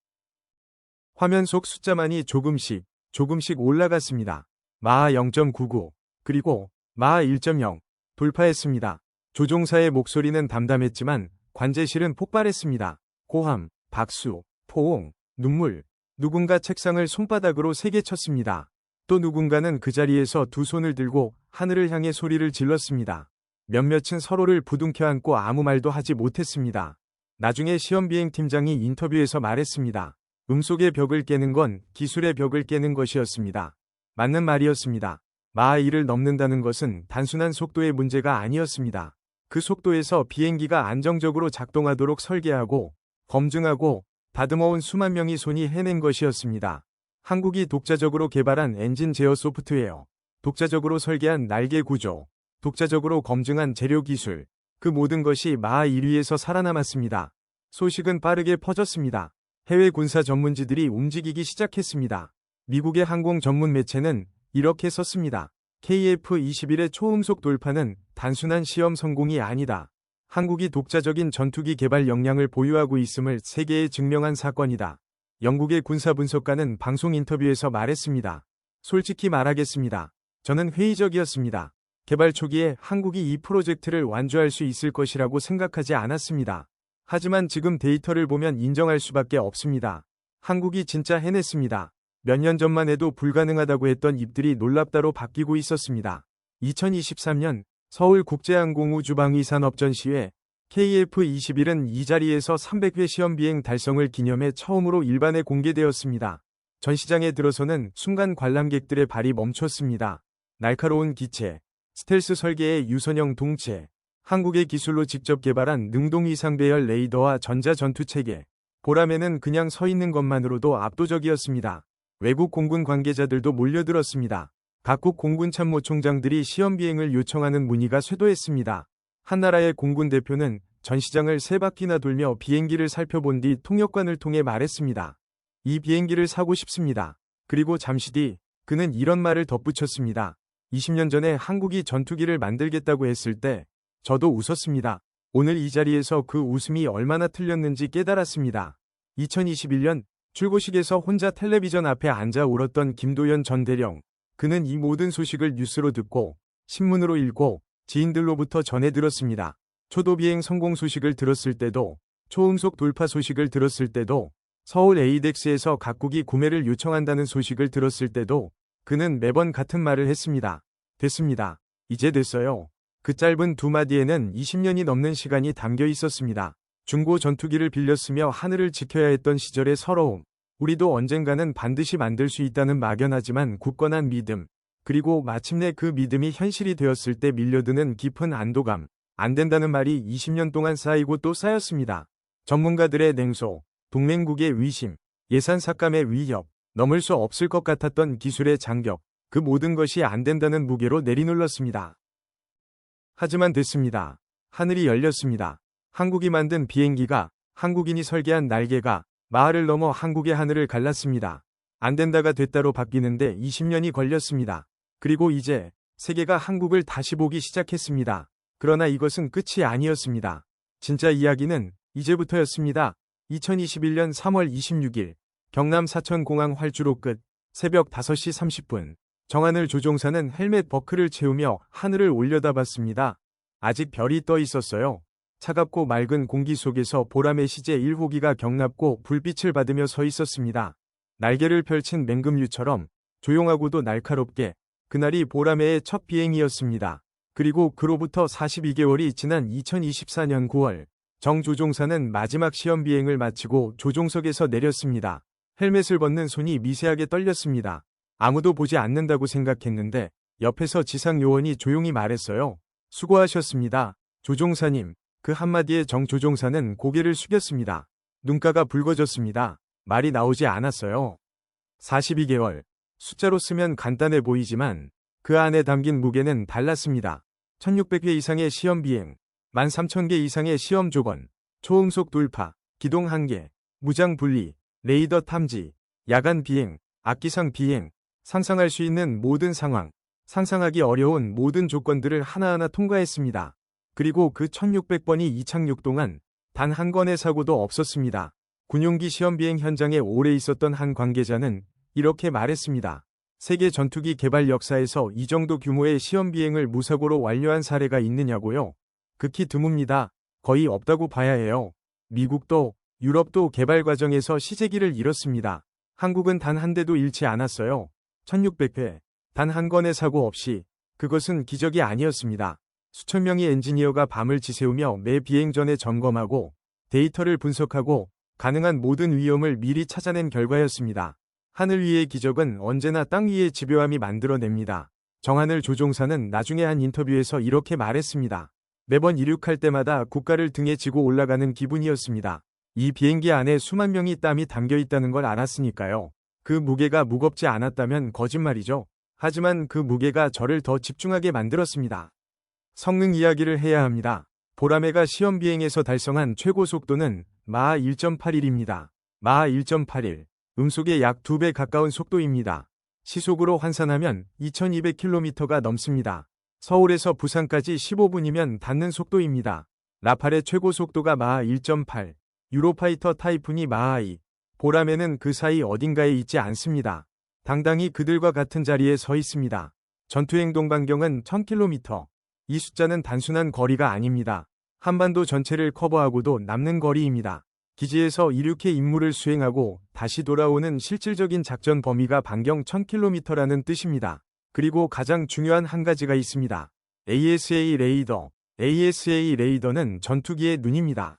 화면 속 숫자만이 조금씩 올라갔습니다. 마하 0.99, 그리고 마하 1.0. 돌파했습니다. 조종사의 목소리는 담담했지만 관제실은 폭발했습니다. 고함, 박수, 포옹, 눈물. 누군가 책상을 손바닥으로 세게 쳤습니다. 또 누군가는 그 자리에서 두 손을 들고 하늘을 향해 소리를 질렀습니다. 몇몇은 서로를 부둥켜 안고 아무 말도 하지 못했습니다. 나중에 시험비행팀장이 인터뷰에서 말했습니다. 음속의 벽을 깨는 건 기술의 벽을 깨는 것이었습니다. 맞는 말이었습니다. 마하 1을 넘는다는 것은 단순한 속도의 문제가 아니었습니다. 그 속도에서 비행기가 안정적으로 작동하도록 설계하고 검증하고 다듬어온 수만 명의 손이 해낸 것이었습니다. 한국이 독자적으로 개발한 엔진 제어 소프트웨어, 독자적으로 설계한 날개 구조, 독자적으로 검증한 재료 기술, 그 모든 것이 마하 1위에서 살아남았습니다. 소식은 빠르게 퍼졌습니다. 해외 군사 전문지들이 움직이기 시작했습니다. 미국의 항공 전문 매체는 이렇게 썼습니다. KF-21의 초음속 돌파는 단순한 시험 성공이 아니다. 한국이 독자적인 전투기 개발 역량을 보유하고 있음을 세계에 증명한 사건이다. 영국의 군사 분석가는 방송 인터뷰에서 말했습니다. 솔직히 말하겠습니다. 저는 회의적이었습니다. 개발 초기에 한국이 이 프로젝트를 완주할 수 있을 것이라고 생각하지 않았습니다. 하지만 지금 데이터를 보면 인정할 수밖에 없습니다. 한국이 진짜 해냈습니다. 몇 년 전만 해도 불가능하다고 했던 입들이 놀랍다로 바뀌고 있었습니다. 2023년 서울국제항공우주방위산업전시회 KF-21은 이 자리에서 300회 시험비행 달성을 기념해 처음으로 일반에 공개되었습니다. 전시장에 들어서는 순간 관람객들의 발이 멈췄습니다. 날카로운 기체, 스텔스 설계의 유선형 동체, 한국의 기술로 직접 개발한 능동 이상 배열 레이더와 전자전투체계. 보람에는 그냥 서 있는 것만으로도 압도적이었습니다. 외국 공군 관계자들도 몰려들었습니다. 각국 공군 참모총장들이 시험비행을 요청하는 문의가 쇄도했습니다. 한 나라의 공군 대표는 전시장을 3바퀴나 돌며 비행기를 살펴본 뒤 통역관을 통해 말했습니다. 이 비행기를 사고 싶습니다. 그리고 잠시 뒤 그는 이런 말을 덧붙였습니다. 20년 전에 한국이 전투기를 만들겠다고 했을 때 저도 웃었습니다. 오늘 이 자리에서 그 웃음이 얼마나 틀렸는지 깨달았습니다. 2021년 출고식에서 혼자 텔레비전 앞에 앉아 울었던 김도연 전 대령. 그는 이 모든 소식을 뉴스로 듣고 신문으로 읽고 지인들로부터 전해 들었습니다. 초도비행 성공 소식을 들었을 때도, 초음속 돌파 소식을 들었을 때도, 서울 에이덱스에서 각국이 구매를 요청한다는 소식을 들었을 때도 그는 매번 같은 말을 했습니다. 됐습니다. 이제 됐어요. 그 짧은 두 마디에는 20년이 넘는 시간이 담겨 있었습니다. 중고 전투기를 빌렸으며 하늘을 지켜야 했던 시절의 서러움. 우리도 언젠가는 반드시 만들 수 있다는 막연하지만 굳건한 믿음. 그리고 마침내 그 믿음이 현실이 되었을 때 밀려드는 깊은 안도감. 안 된다는 말이 20년 동안 쌓이고 또 쌓였습니다. 전문가들의 냉소, 동맹국의 위심, 예산 삭감의 위협, 넘을 수 없을 것 같았던 기술의 장벽. 그 모든 것이 안 된다는 무게로 내리눌렀습니다. 하지만 됐습니다. 하늘이 열렸습니다. 한국이 만든 비행기가, 한국인이 설계한 날개가 마을을 넘어 한국의 하늘을 갈랐습니다. 안 된다가 됐다로 바뀌는데 20년이 걸렸습니다. 그리고 이제 세계가 한국을 다시 보기 시작했습니다. 그러나 이것은 끝이 아니었습니다. 진짜 이야기는 이제부터였습니다. 2021년 3월 26일 경남 사천공항 활주로 끝 새벽 5시 30분 정하늘 조종사는 헬멧 버클을 채우며 하늘을 올려다봤습니다. 아직 별이 떠 있었어요. 차갑고 맑은 공기 속에서 보람의 시제 1호기가 경납고 불빛을 받으며 서 있었습니다. 날개를 펼친 맹금류처럼 조용하고도 날카롭게 그날이 보람의 첫 비행이었습니다. 그리고 그로부터 42개월이 지난 2024년 9월 정 조종사는 마지막 시험 비행을 마치고 조종석에서 내렸습니다. 헬멧을 벗는 손이 미세하게 떨렸습니다. 아무도 보지 않는다고 생각했는데 옆에서 지상 요원이 조용히 말했어요. 수고하셨습니다. 조종사님. 그 한마디에 정 조종사는 고개를 숙였습니다. 눈가가 붉어졌습니다. 말이 나오지 않았어요. 42개월. 숫자로 쓰면 간단해 보이지만 그 안에 담긴 무게는 달랐습니다. 1600회 이상의 시험 비행, 13,000개 이상의 시험 조건, 초음속 돌파, 기동 한계, 무장 분리, 레이더 탐지, 야간 비행, 악기상 비행, 상상할 수 있는 모든 상황, 상상하기 어려운 모든 조건들을 하나하나 통과했습니다. 그리고 그 1600번이 이착륙 동안 단 한 건의 사고도 없었습니다. 군용기 시험비행 현장에 오래 있었던 한 관계자는 이렇게 말했습니다. 세계 전투기 개발 역사에서 이 정도 규모의 시험비행을 무사고로 완료한 사례가 있느냐고요? 극히 드뭅니다. 거의 없다고 봐야 해요. 미국도 유럽도 개발 과정에서 시제기를 잃었습니다. 한국은 단 한 대도 잃지 않았어요. 1600회, 단 한 건의 사고 없이. 그것은 기적이 아니었습니다. 수천 명의 엔지니어가 밤을 지새우며 매 비행 전에 점검하고 데이터를 분석하고 가능한 모든 위험을 미리 찾아낸 결과였습니다. 하늘 위의 기적은 언제나 땅 위의 집요함이 만들어냅니다. 정하늘 조종사는 나중에 한 인터뷰에서 이렇게 말했습니다. 매번 이륙할 때마다 국가를 등에 지고 올라가는 기분이었습니다. 이 비행기 안에 수만 명의 땀이 담겨 있다는 걸 알았으니까요. 그 무게가 무겁지 않았다면 거짓말이죠. 하지만 그 무게가 저를 더 집중하게 만들었습니다. 성능 이야기를 해야 합니다. 보라매가 시험 비행에서 달성한 최고 속도는 마하 1.81입니다. 마하 1.81. 음속의 약 2배 가까운 속도입니다. 시속으로 환산하면 2200km가 넘습니다. 서울에서 부산까지 15분이면 닿는 속도입니다. 라팔의 최고 속도가 마하 1.8. 유로파이터 타이푼이 마하 2. 보라매는 그 사이 어딘가에 있지 않습니다. 당당히 그들과 같은 자리에 서 있습니다. 전투행동 반경은 1000km. 이 숫자는 단순한 거리가 아닙니다. 한반도 전체를 커버하고도 남는 거리입니다. 기지에서 이륙해 임무를 수행하고 다시 돌아오는 실질적인 작전 범위가 반경 1000km라는 뜻입니다. 그리고 가장 중요한 한 가지가 있습니다. ASA 레이더. ASA 레이더는 전투기의 눈입니다.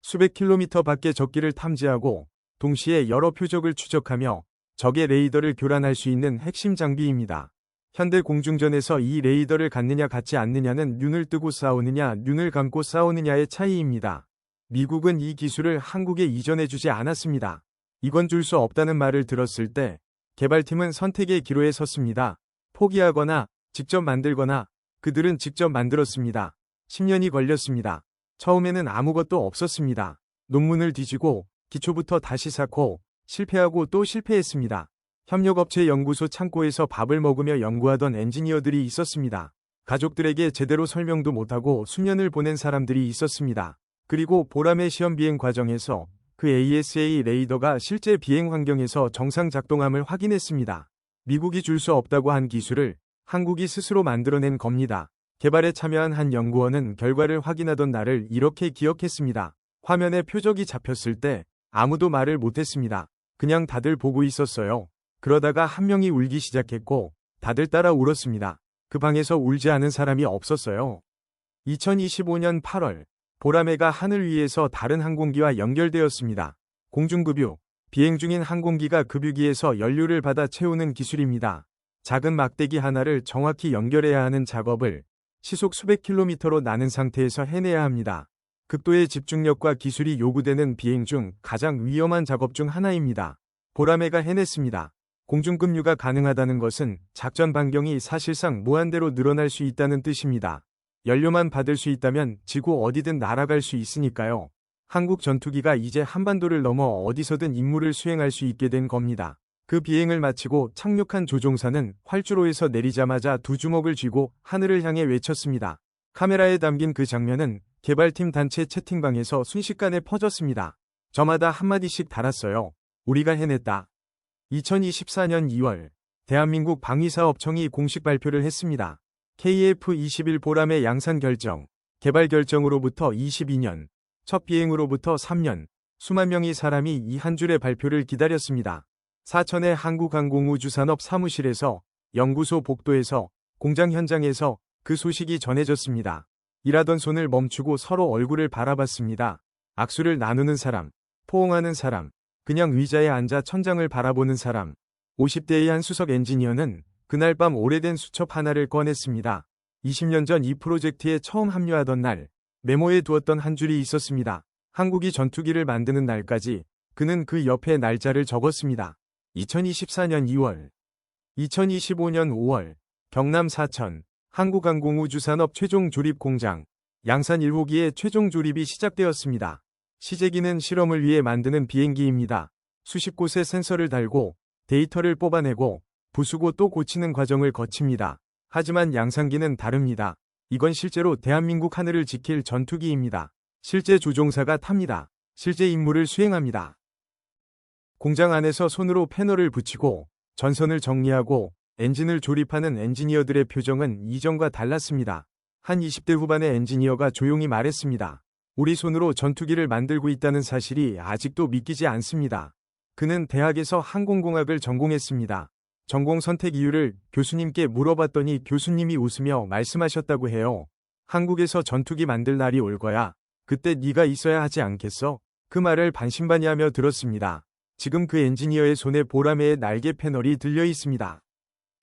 수백 킬로미터 밖의 적기를 탐지하고 동시에 여러 표적을 추적하며 적의 레이더를 교란할 수 있는 핵심 장비입니다. 현대 공중전에서 이 레이더를 갖느냐 갖지 않느냐는 눈을 뜨고 싸우느냐 눈을 감고 싸우느냐의 차이입니다. 미국은 이 기술을 한국에 이전해주지 않았습니다. 이건 줄 수 없다는 말을 들었을 때 개발팀은 선택의 기로에 섰습니다. 포기하거나 직접 만들거나. 그들은 직접 만들었습니다. 10년이 걸렸습니다. 처음에는 아무것도 없었습니다. 논문을 뒤지고 기초부터 다시 쌓고 실패하고 또 실패했습니다. 협력업체 연구소 창고에서 밥을 먹으며 연구하던 엔지니어들이 있었습니다. 가족들에게 제대로 설명도 못하고 수년을 보낸 사람들이 있었습니다. 그리고 보람의 시험 비행 과정에서 그 ASA 레이더가 실제 비행 환경에서 정상 작동함을 확인했습니다. 미국이 줄 수 없다고 한 기술을 한국이 스스로 만들어낸 겁니다. 개발에 참여한 한 연구원은 결과를 확인하던 날을 이렇게 기억했습니다. 화면에 표적이 잡혔을 때 아무도 말을 못했습니다. 그냥 다들 보고 있었어요. 그러다가 한 명이 울기 시작했고 다들 따라 울었습니다. 그 방에서 울지 않은 사람이 없었어요. 2025년 8월 보라매가 하늘 위에서 다른 항공기와 연결되었습니다. 공중급유, 비행 중인 항공기가 급유기에서 연료를 받아 채우는 기술입니다. 작은 막대기 하나를 정확히 연결해야 하는 작업을 시속 수백 킬로미터로 나는 상태에서 해내야 합니다. 극도의 집중력과 기술이 요구되는 비행 중 가장 위험한 작업 중 하나입니다. 보라매가 해냈습니다. 공중급유가 가능하다는 것은 작전 반경이 사실상 무한대로 늘어날 수 있다는 뜻입니다. 연료만 받을 수 있다면 지구 어디든 날아갈 수 있으니까요. 한국 전투기가 이제 한반도를 넘어 어디서든 임무를 수행할 수 있게 된 겁니다. 그 비행을 마치고 착륙한 조종사는 활주로에서 내리자마자 두 주먹을 쥐고 하늘을 향해 외쳤습니다. 카메라에 담긴 그 장면은 개발팀 단체 채팅방에서 순식간에 퍼졌습니다. 저마다 한마디씩 달았어요. 우리가 해냈다. 2024년 2월 대한민국 방위사업청이 공식 발표를 했습니다. KF-21 보람의 양산 결정, 개발 결정으로부터 22년, 첫 비행으로부터 3년, 수만 명의 사람이 이 한 줄의 발표를 기다렸습니다. 사천의 한국항공우주산업 사무실에서, 연구소 복도에서, 공장 현장에서 그 소식이 전해졌습니다. 일하던 손을 멈추고 서로 얼굴을 바라봤습니다. 악수를 나누는 사람, 포옹하는 사람, 그냥 의자에 앉아 천장을 바라보는 사람. 50대의 한 수석 엔지니어는 그날 밤 오래된 수첩 하나를 꺼냈습니다. 20년 전 이 프로젝트에 처음 합류하던 날, 메모에 두었던 한 줄이 있었습니다. 한국이 전투기를 만드는 날까지 그는 그 옆에 날짜를 적었습니다. 2024년 2월, 2025년 5월, 경남 사천, 한국항공우주산업 최종 조립 공장, 양산 1호기의 최종 조립이 시작되었습니다. 시제기는 실험을 위해 만드는 비행기입니다. 수십 곳에 센서를 달고 데이터를 뽑아내고 부수고 또 고치는 과정을 거칩니다. 하지만 양산기는 다릅니다. 이건 실제로 대한민국 하늘을 지킬 전투기입니다. 실제 조종사가 탑니다. 실제 임무를 수행합니다. 공장 안에서 손으로 패널을 붙이고 전선을 정리하고 엔진을 조립하는 엔지니어들의 표정은 이전과 달랐습니다. 한 20대 후반의 엔지니어가 조용히 말했습니다. 우리 손으로 전투기를 만들고 있다는 사실이 아직도 믿기지 않습니다. 그는 대학에서 항공공학을 전공했습니다. 전공 선택 이유를 교수님께 물어봤더니 교수님이 웃으며 말씀하셨다고 해요. 한국에서 전투기 만들 날이 올 거야. 그때 네가 있어야 하지 않겠어? 그 말을 반신반의하며 들었습니다. 지금 그 엔지니어의 손에 보라매의 날개 패널이 들려 있습니다.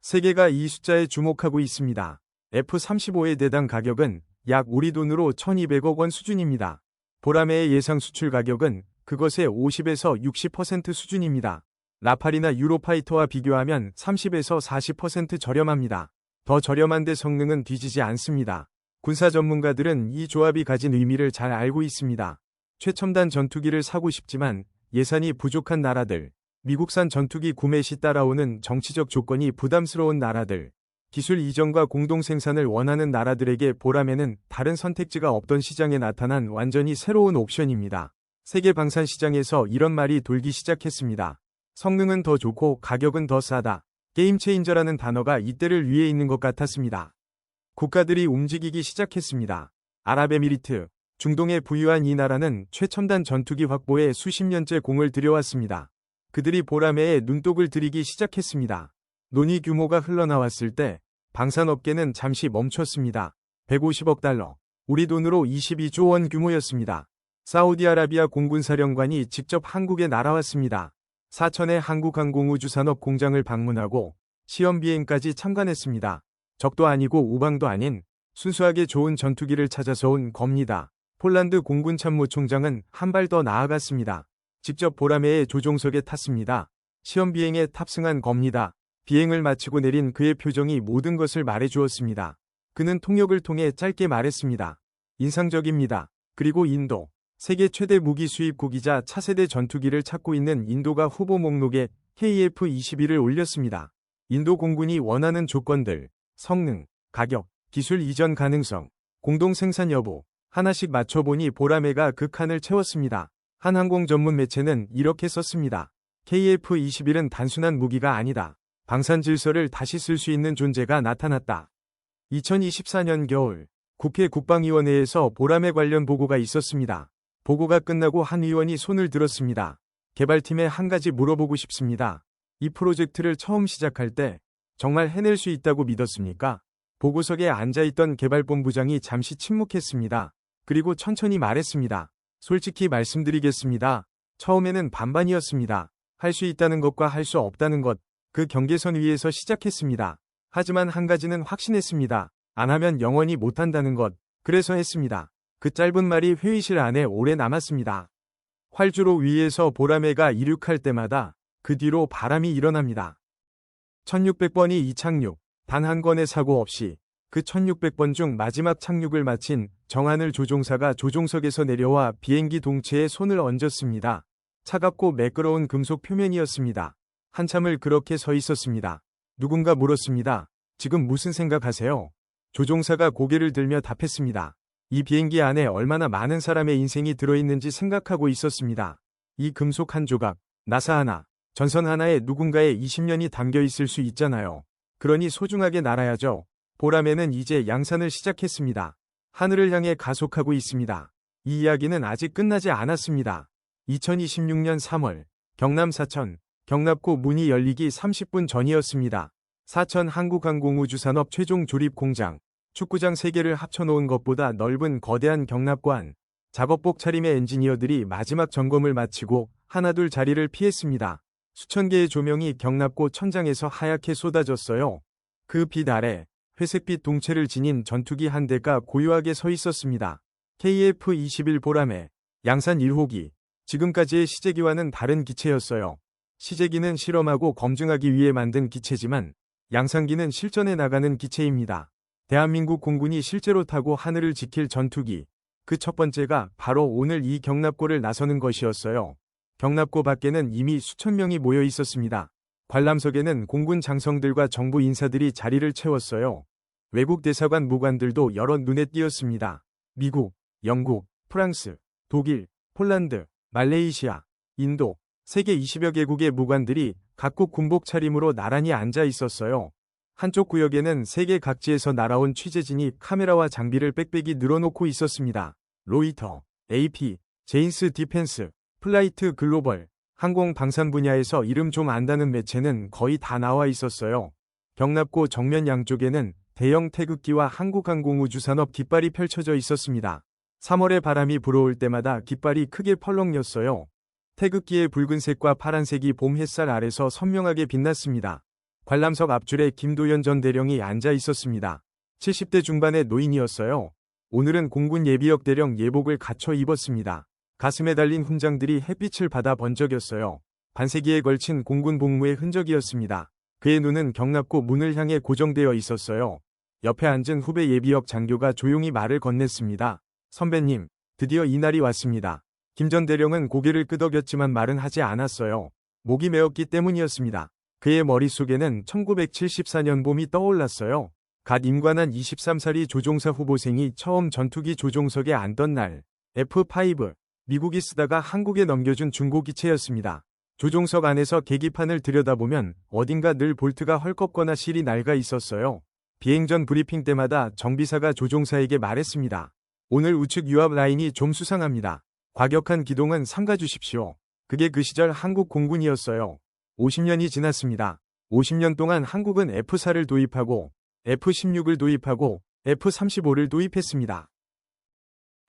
세계가 이 숫자에 주목하고 있습니다. F-35의 대당 가격은 약 우리 돈으로 1200억 원 수준입니다. 보라매의 예상 수출 가격은 그것의 50에서 60% 수준입니다. 라팔이나 유로파이터와 비교하면 30에서 40% 저렴합니다. 더 저렴한데 성능은 뒤지지 않습니다. 군사 전문가들은 이 조합이 가진 의미를 잘 알고 있습니다. 최첨단 전투기를 사고 싶지만 예산이 부족한 나라들, 미국산 전투기 구매 시 따라오는 정치적 조건이 부담스러운 나라들, 기술 이전과 공동 생산을 원하는 나라들에게 보라매는 다른 선택지가 없던 시장에 나타난 완전히 새로운 옵션입니다. 세계 방산 시장에서 이런 말이 돌기 시작했습니다. 성능은 더 좋고 가격은 더 싸다. 게임 체인저라는 단어가 이때를 위해 있는 것 같았습니다. 국가들이 움직이기 시작했습니다. 아랍에미리트, 중동에 부유한 이 나라는 최첨단 전투기 확보에 수십 년째 공을 들여왔습니다. 그들이 보라매에 눈독을 들이기 시작했습니다. 논의 규모가 흘러나왔을 때 방산업계는 잠시 멈췄습니다. 150억 달러, 우리 돈으로 22조 원 규모였습니다. 사우디아라비아 공군사령관이 직접 한국에 날아왔습니다. 사천의 한국항공우주산업 공장을 방문하고 시험비행까지 참관했습니다. 적도 아니고 우방도 아닌 순수하게 좋은 전투기를 찾아서 온 겁니다. 폴란드 공군참모총장은 한 발 더 나아갔습니다. 직접 보라매의 조종석에 탔습니다. 시험비행에 탑승한 겁니다. 비행을 마치고 내린 그의 표정이 모든 것을 말해주었습니다. 그는 통역을 통해 짧게 말했습니다. 인상적입니다. 그리고 인도, 세계 최대 무기 수입국이자 차세대 전투기를 찾고 있는 인도가 후보 목록에 KF-21을 올렸습니다. 인도 공군이 원하는 조건들, 성능, 가격, 기술 이전 가능성, 공동 생산 여부, 하나씩 맞춰보니 보라매가 그 칸을 채웠습니다. 한 항공 전문 매체는 이렇게 썼습니다. KF-21은 단순한 무기가 아니다. 방산 질서를 다시 쓸 수 있는 존재가 나타났다. 2024년 겨울, 국회 국방위원회에서 보라매 관련 보고가 있었습니다. 보고가 끝나고 한 의원이 손을 들었습니다. 개발팀에 한 가지 물어보고 싶습니다. 이 프로젝트를 처음 시작할 때 정말 해낼 수 있다고 믿었습니까? 보고석에 앉아있던 개발본부장이 잠시 침묵했습니다. 그리고 천천히 말했습니다. 솔직히 말씀드리겠습니다. 처음에는 반반이었습니다. 할 수 있다는 것과 할 수 없다는 것, 그 경계선 위에서 시작했습니다. 하지만 한 가지는 확신했습니다. 안 하면 영원히 못한다는 것, 그래서 했습니다. 그 짧은 말이 회의실 안에 오래 남았습니다. 활주로 위에서 보라매가 이륙할 때마다 그 뒤로 바람이 일어납니다. 1600번이 이착륙, 단 한 건의 사고 없이 그 1600번 중 마지막 착륙을 마친 정하늘 조종사가 조종석에서 내려와 비행기 동체에 손을 얹었습니다. 차갑고 매끄러운 금속 표면이었습니다. 한참을 그렇게 서 있었습니다. 누군가 물었습니다. 지금 무슨 생각하세요? 조종사가 고개를 들며 답했습니다. 이 비행기 안에 얼마나 많은 사람의 인생이 들어있는지 생각하고 있었습니다. 이 금속 한 조각, 나사 하나, 전선 하나에 누군가의 20년이 담겨 있을 수 있잖아요. 그러니 소중하게 날아야죠. 보라매는 이제 양산을 시작했습니다. 하늘을 향해 가속하고 있습니다. 이 이야기는 아직 끝나지 않았습니다. 2026년 3월, 경남 사천, 경납고 문이 열리기 30분 전이었습니다. 사천 한국항공우주산업 최종 조립 공장, 축구장 3개를 합쳐놓은 것보다 넓은 거대한 경납고 안, 작업복 차림의 엔지니어들이 마지막 점검을 마치고 하나둘 자리를 피했습니다. 수천 개의 조명이 경납고 천장에서 하얗게 쏟아졌어요. 그 빛 아래 회색빛 동체를 지닌 전투기 한 대가 고요하게 서 있었습니다. KF-21 보라매, 양산 1호기. 지금까지의 시제기와는 다른 기체였어요. 시제기는 실험하고 검증하기 위해 만든 기체지만 양산기는 실전에 나가는 기체입니다. 대한민국 공군이 실제로 타고 하늘을 지킬 전투기. 그 첫 번째가 바로 오늘 이 경납고를 나서는 것이었어요. 경납고 밖에는 이미 수천 명이 모여 있었습니다. 관람석에는 공군 장성들과 정부 인사들이 자리를 채웠어요. 외국 대사관 무관들도 여러 눈에 띄었습니다. 미국, 영국, 프랑스, 독일, 폴란드, 말레이시아, 인도, 세계 20여 개국의 무관들이 각국 군복 차림으로 나란히 앉아 있었어요. 한쪽 구역에는 세계 각지에서 날아온 취재진이 카메라와 장비를 빽빽이 늘어놓고 있었습니다. 로이터, AP, 제인스 디펜스, 플라이트 글로벌, 항공 방산 분야에서 이름 좀 안다는 매체는 거의 다 나와 있었어요. 경납고 정면 양쪽에는 대형 태극기와 한국항공우주산업 깃발이 펼쳐져 있었습니다. 3월에 바람이 불어올 때마다 깃발이 크게 펄럭였어요. 태극기의 붉은색과 파란색이 봄 햇살 아래서 선명하게 빛났습니다. 관람석 앞줄에 김도연 전 대령이 앉아 있었습니다. 70대 중반의 노인이었어요. 오늘은 공군 예비역 대령 예복을 갖춰 입었습니다. 가슴에 달린 훈장들이 햇빛을 받아 번쩍였어요. 반세기에 걸친 공군 복무의 흔적이었습니다. 그의 눈은 경납고 문을 향해 고정되어 있었어요. 옆에 앉은 후배 예비역 장교가 조용히 말을 건넸습니다. 선배님, 드디어 이날이 왔습니다. 김 전 대령은 고개를 끄덕였지만 말은 하지 않았어요. 목이 메었기 때문이었습니다. 그의 머릿속에는 1974년 봄이 떠올랐어요. 갓 임관한 23살이 조종사 후보생이 처음 전투기 조종석에 앉던 날, F5, 미국이 쓰다가 한국에 넘겨준 중고기체였습니다. 조종석 안에서 계기판을 들여다보면 어딘가 늘 볼트가 헐겁거나 실이 낡아 있었어요. 비행 전 브리핑 때마다 정비사가 조종사에게 말했습니다. 오늘 우측 유압 라인이 좀 수상합니다. 과격한 기동은 삼가주십시오. 그게 그 시절 한국 공군이었어요. 50년이 지났습니다. 50년 동안 한국은 F4를 도입하고 F-16을 도입하고 F-35를 도입했습니다.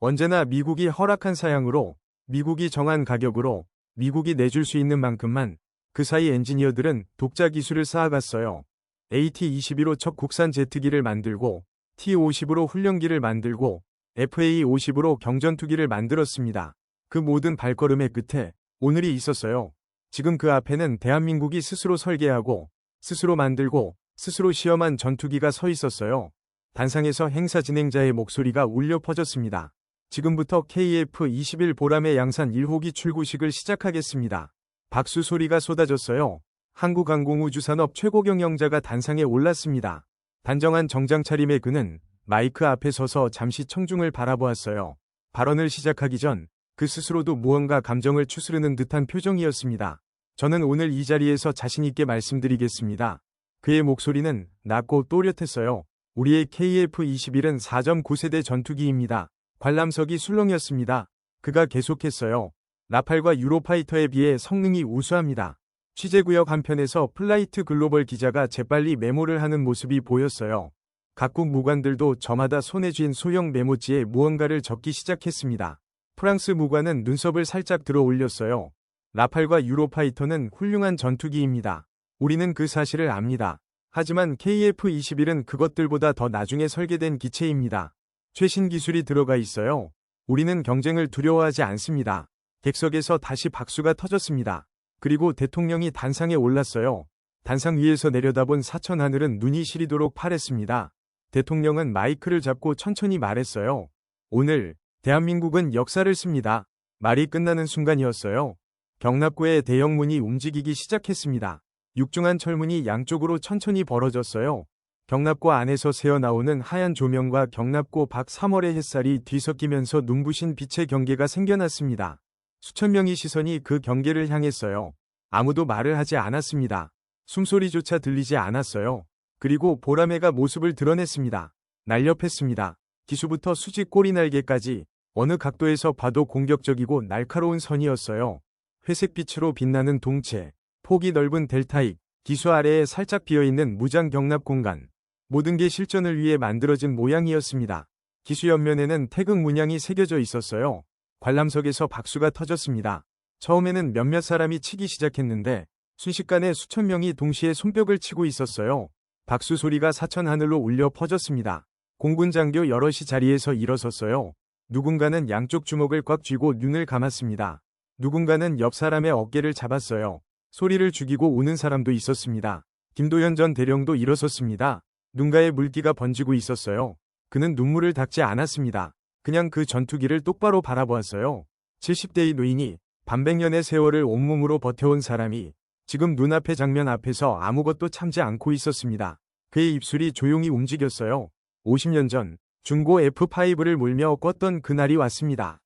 언제나 미국이 허락한 사양으로, 미국이 정한 가격으로, 미국이 내줄 수 있는 만큼만 그 사이 엔지니어들은 독자 기술을 쌓아갔어요. AT-22로 첫 국산 제트기를 만들고 T-50으로 훈련기를 만들고 FA-50으로 경전투기를 만들었습니다. 그 모든 발걸음의 끝에 오늘이 있었어요. 지금 그 앞에는 대한민국이 스스로 설계하고 스스로 만들고 스스로 시험한 전투기가 서 있었어요. 단상에서 행사 진행자의 목소리가 울려 퍼졌습니다. 지금부터 KF-21 보람의 양산 1호기 출고식을 시작하겠습니다. 박수 소리가 쏟아졌어요. 한국항공우주산업 최고 경영자가 단상에 올랐습니다. 단정한 정장 차림의 그는 마이크 앞에 서서 잠시 청중을 바라보았어요. 발언을 시작하기 전 그 스스로도 무언가 감정을 추스르는 듯한 표정이었습니다. 저는 오늘 이 자리에서 자신있게 말씀드리겠습니다. 그의 목소리는 낮고 또렷했어요. 우리의 KF-21은 4.9세대 전투기입니다. 관람석이 술렁이었습니다. 그가 계속했어요. 라팔과 유로파이터에 비해 성능이 우수합니다. 취재구역 한편에서 플라이트 글로벌 기자가 재빨리 메모를 하는 모습이 보였어요. 각국 무관들도 저마다 손에 쥔 소형 메모지에 무언가를 적기 시작했습니다. 프랑스 무관은 눈썹을 살짝 들어 올렸어요. 라팔과 유로파이터는 훌륭한 전투기입니다. 우리는 그 사실을 압니다. 하지만 KF-21은 그것들보다 더 나중에 설계된 기체입니다. 최신 기술이 들어가 있어요. 우리는 경쟁을 두려워하지 않습니다. 객석에서 다시 박수가 터졌습니다. 그리고 대통령이 단상에 올랐어요. 단상 위에서 내려다본 사천 하늘은 눈이 시리도록 파랬습니다. 대통령은 마이크를 잡고 천천히 말했어요. 오늘 대한민국은 역사를 씁니다. 말이 끝나는 순간이었어요. 경납고의 대형문이 움직이기 시작했습니다. 육중한 철문이 양쪽으로 천천히 벌어졌어요. 경납고 안에서 새어나오는 하얀 조명과 경납고 밖 3월의 햇살이 뒤섞이면서 눈부신 빛의 경계가 생겨났습니다. 수천 명의 시선이 그 경계를 향했어요. 아무도 말을 하지 않았습니다. 숨소리조차 들리지 않았어요. 그리고 보라매가 모습을 드러냈습니다. 날렵했습니다. 기수부터 수직 꼬리날개까지 어느 각도에서 봐도 공격적이고 날카로운 선이었어요. 회색빛으로 빛나는 동체, 폭이 넓은 델타익, 기수 아래에 살짝 비어있는 무장 경납 공간. 모든 게 실전을 위해 만들어진 모양이었습니다. 기수 옆면에는 태극 문양이 새겨져 있었어요. 관람석에서 박수가 터졌습니다. 처음에는 몇몇 사람이 치기 시작했는데 순식간에 수천 명이 동시에 손뼉을 치고 있었어요. 박수 소리가 사천 하늘로 울려 퍼졌습니다. 공군 장교 여럿이 자리에서 일어섰어요. 누군가는 양쪽 주먹을 꽉 쥐고 눈을 감았습니다. 누군가는 옆 사람의 어깨를 잡았어요. 소리를 죽이고 우는 사람도 있었습니다. 김도현 전 대령도 일어섰습니다. 눈가에 물기가 번지고 있었어요. 그는 눈물을 닦지 않았습니다. 그냥 그 전투기를 똑바로 바라보았어요. 70대의 노인이 반백년의 세월을 온몸으로 버텨온 사람이 지금 눈앞의 장면 앞에서 아무것도 참지 않고 있었습니다. 그의 입술이 조용히 움직였어요. 50년 전 중고 F5를 몰며 껐던 그날이 왔습니다.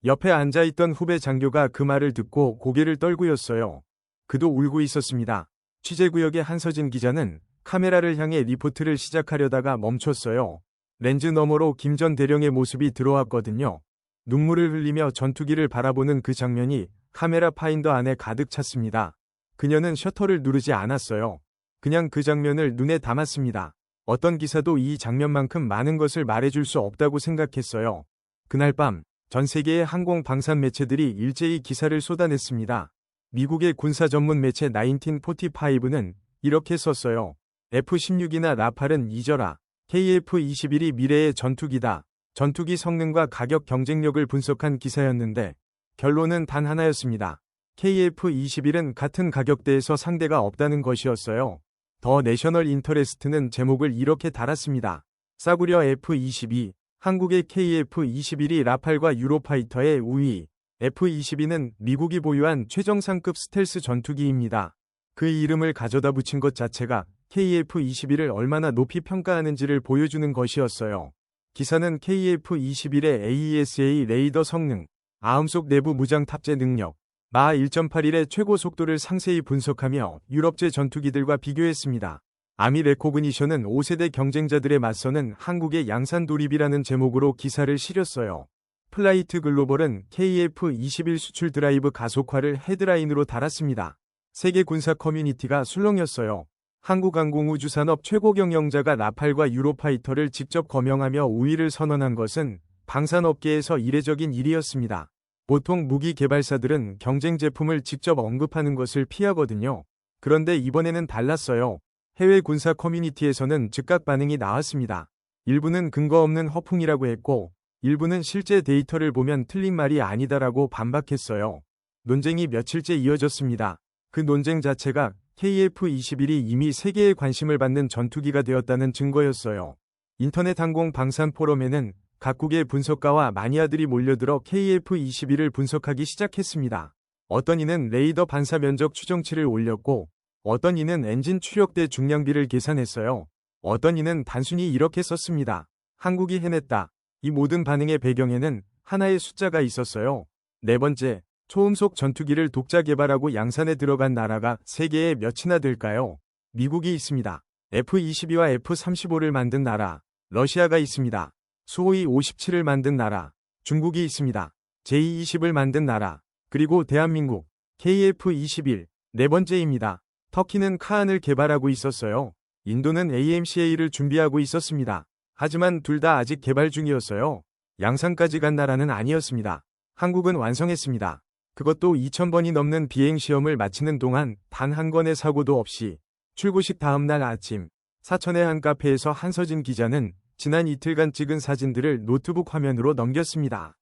옆에 앉아있던 후배 장교가 그 말을 듣고 고개를 떨구었어요. 그도 울고 있었습니다. 취재구역의 한서진 기자는 카메라를 향해 리포트를 시작하려다가 멈췄어요. 렌즈 너머로 김 전 대령의 모습이 들어왔거든요. 눈물을 흘리며 전투기를 바라보는 그 장면이 카메라 파인더 안에 가득 찼습니다. 그녀는 셔터를 누르지 않았어요. 그냥 그 장면을 눈에 담았습니다. 어떤 기사도 이 장면만큼 많은 것을 말해줄 수 없다고 생각했어요. 그날 밤 전 세계의 항공 방산 매체들이 일제히 기사를 쏟아냈습니다. 미국의 군사 전문 매체 1945는 이렇게 썼어요. F-16이나 라팔은 잊어라. KF-21이 미래의 전투기다. 전투기 성능과 가격 경쟁력을 분석한 기사였는데 결론은 단 하나였습니다. KF-21은 같은 가격대에서 상대가 없다는 것이었어요. 더 내셔널 인터레스트는 제목을 이렇게 달았습니다. 싸구려 F-22, 한국의 KF-21이 라팔과 유로파이터의 우위. F-22는 미국이 보유한 최정상급 스텔스 전투기입니다. 그 이름을 가져다 붙인 것 자체가 KF-21을 얼마나 높이 평가하는지를 보여주는 것이었어요. 기사는 KF-21의 AESA 레이더 성능, 아음속 내부 무장 탑재 능력, 마 1.81의 최고 속도를 상세히 분석하며 유럽제 전투기들과 비교했습니다. 아미 레코그니션은 5세대 경쟁자들에 맞서는 한국의 양산 돌입이라는 제목으로 기사를 실었어요. 플라이트 글로벌은 KF-21 수출 드라이브 가속화를 헤드라인으로 달았습니다. 세계 군사 커뮤니티가 술렁였어요. 한국항공우주산업 최고 경영자가 라팔과 유로파이터를 직접 거명하며 우위를 선언한 것은 방산업계에서 이례적인 일이었습니다. 보통 무기 개발사들은 경쟁 제품을 직접 언급하는 것을 피하거든요. 그런데 이번에는 달랐어요. 해외 군사 커뮤니티에서는 즉각 반응이 나왔습니다. 일부는 근거 없는 허풍이라고 했고, 일부는 실제 데이터를 보면 틀린 말이 아니다라고 반박했어요. 논쟁이 며칠째 이어졌습니다. 그 논쟁 자체가 KF-21이 이미 세계의 관심을 받는 전투기가 되었다는 증거였어요. 인터넷 항공 방산 포럼에는 각국의 분석가와 마니아들이 몰려들어 KF-21을 분석하기 시작했습니다. 어떤 이는 레이더 반사 면적 추정치를 올렸고, 어떤 이는 엔진 추력대 중량비를 계산했어요. 어떤 이는 단순히 이렇게 썼습니다. 한국이 해냈다. 이 모든 반응의 배경에는 하나의 숫자가 있었어요. 네 번째, 초음속 전투기를 독자 개발하고 양산에 들어간 나라가 세계에 몇이나 될까요? 미국이 있습니다. F-22와 F-35를 만든 나라, 러시아가 있습니다. 수호이 57을 만든 나라, 중국이 있습니다. J-20을 만든 나라, 그리고 대한민국, KF-21, 네 번째입니다. 터키는 카안을 개발하고 있었어요. 인도는 AMCA를 준비하고 있었습니다. 하지만 둘 다 아직 개발 중이었어요. 양산까지 간 나라는 아니었습니다. 한국은 완성했습니다. 그것도 2000번이 넘는 비행시험을 마치는 동안 단 한 건의 사고도 없이. 출고식 다음날 아침, 사천의 한 카페에서 한서진 기자는 지난 이틀간 찍은 사진들을 노트북 화면으로 넘겼습니다.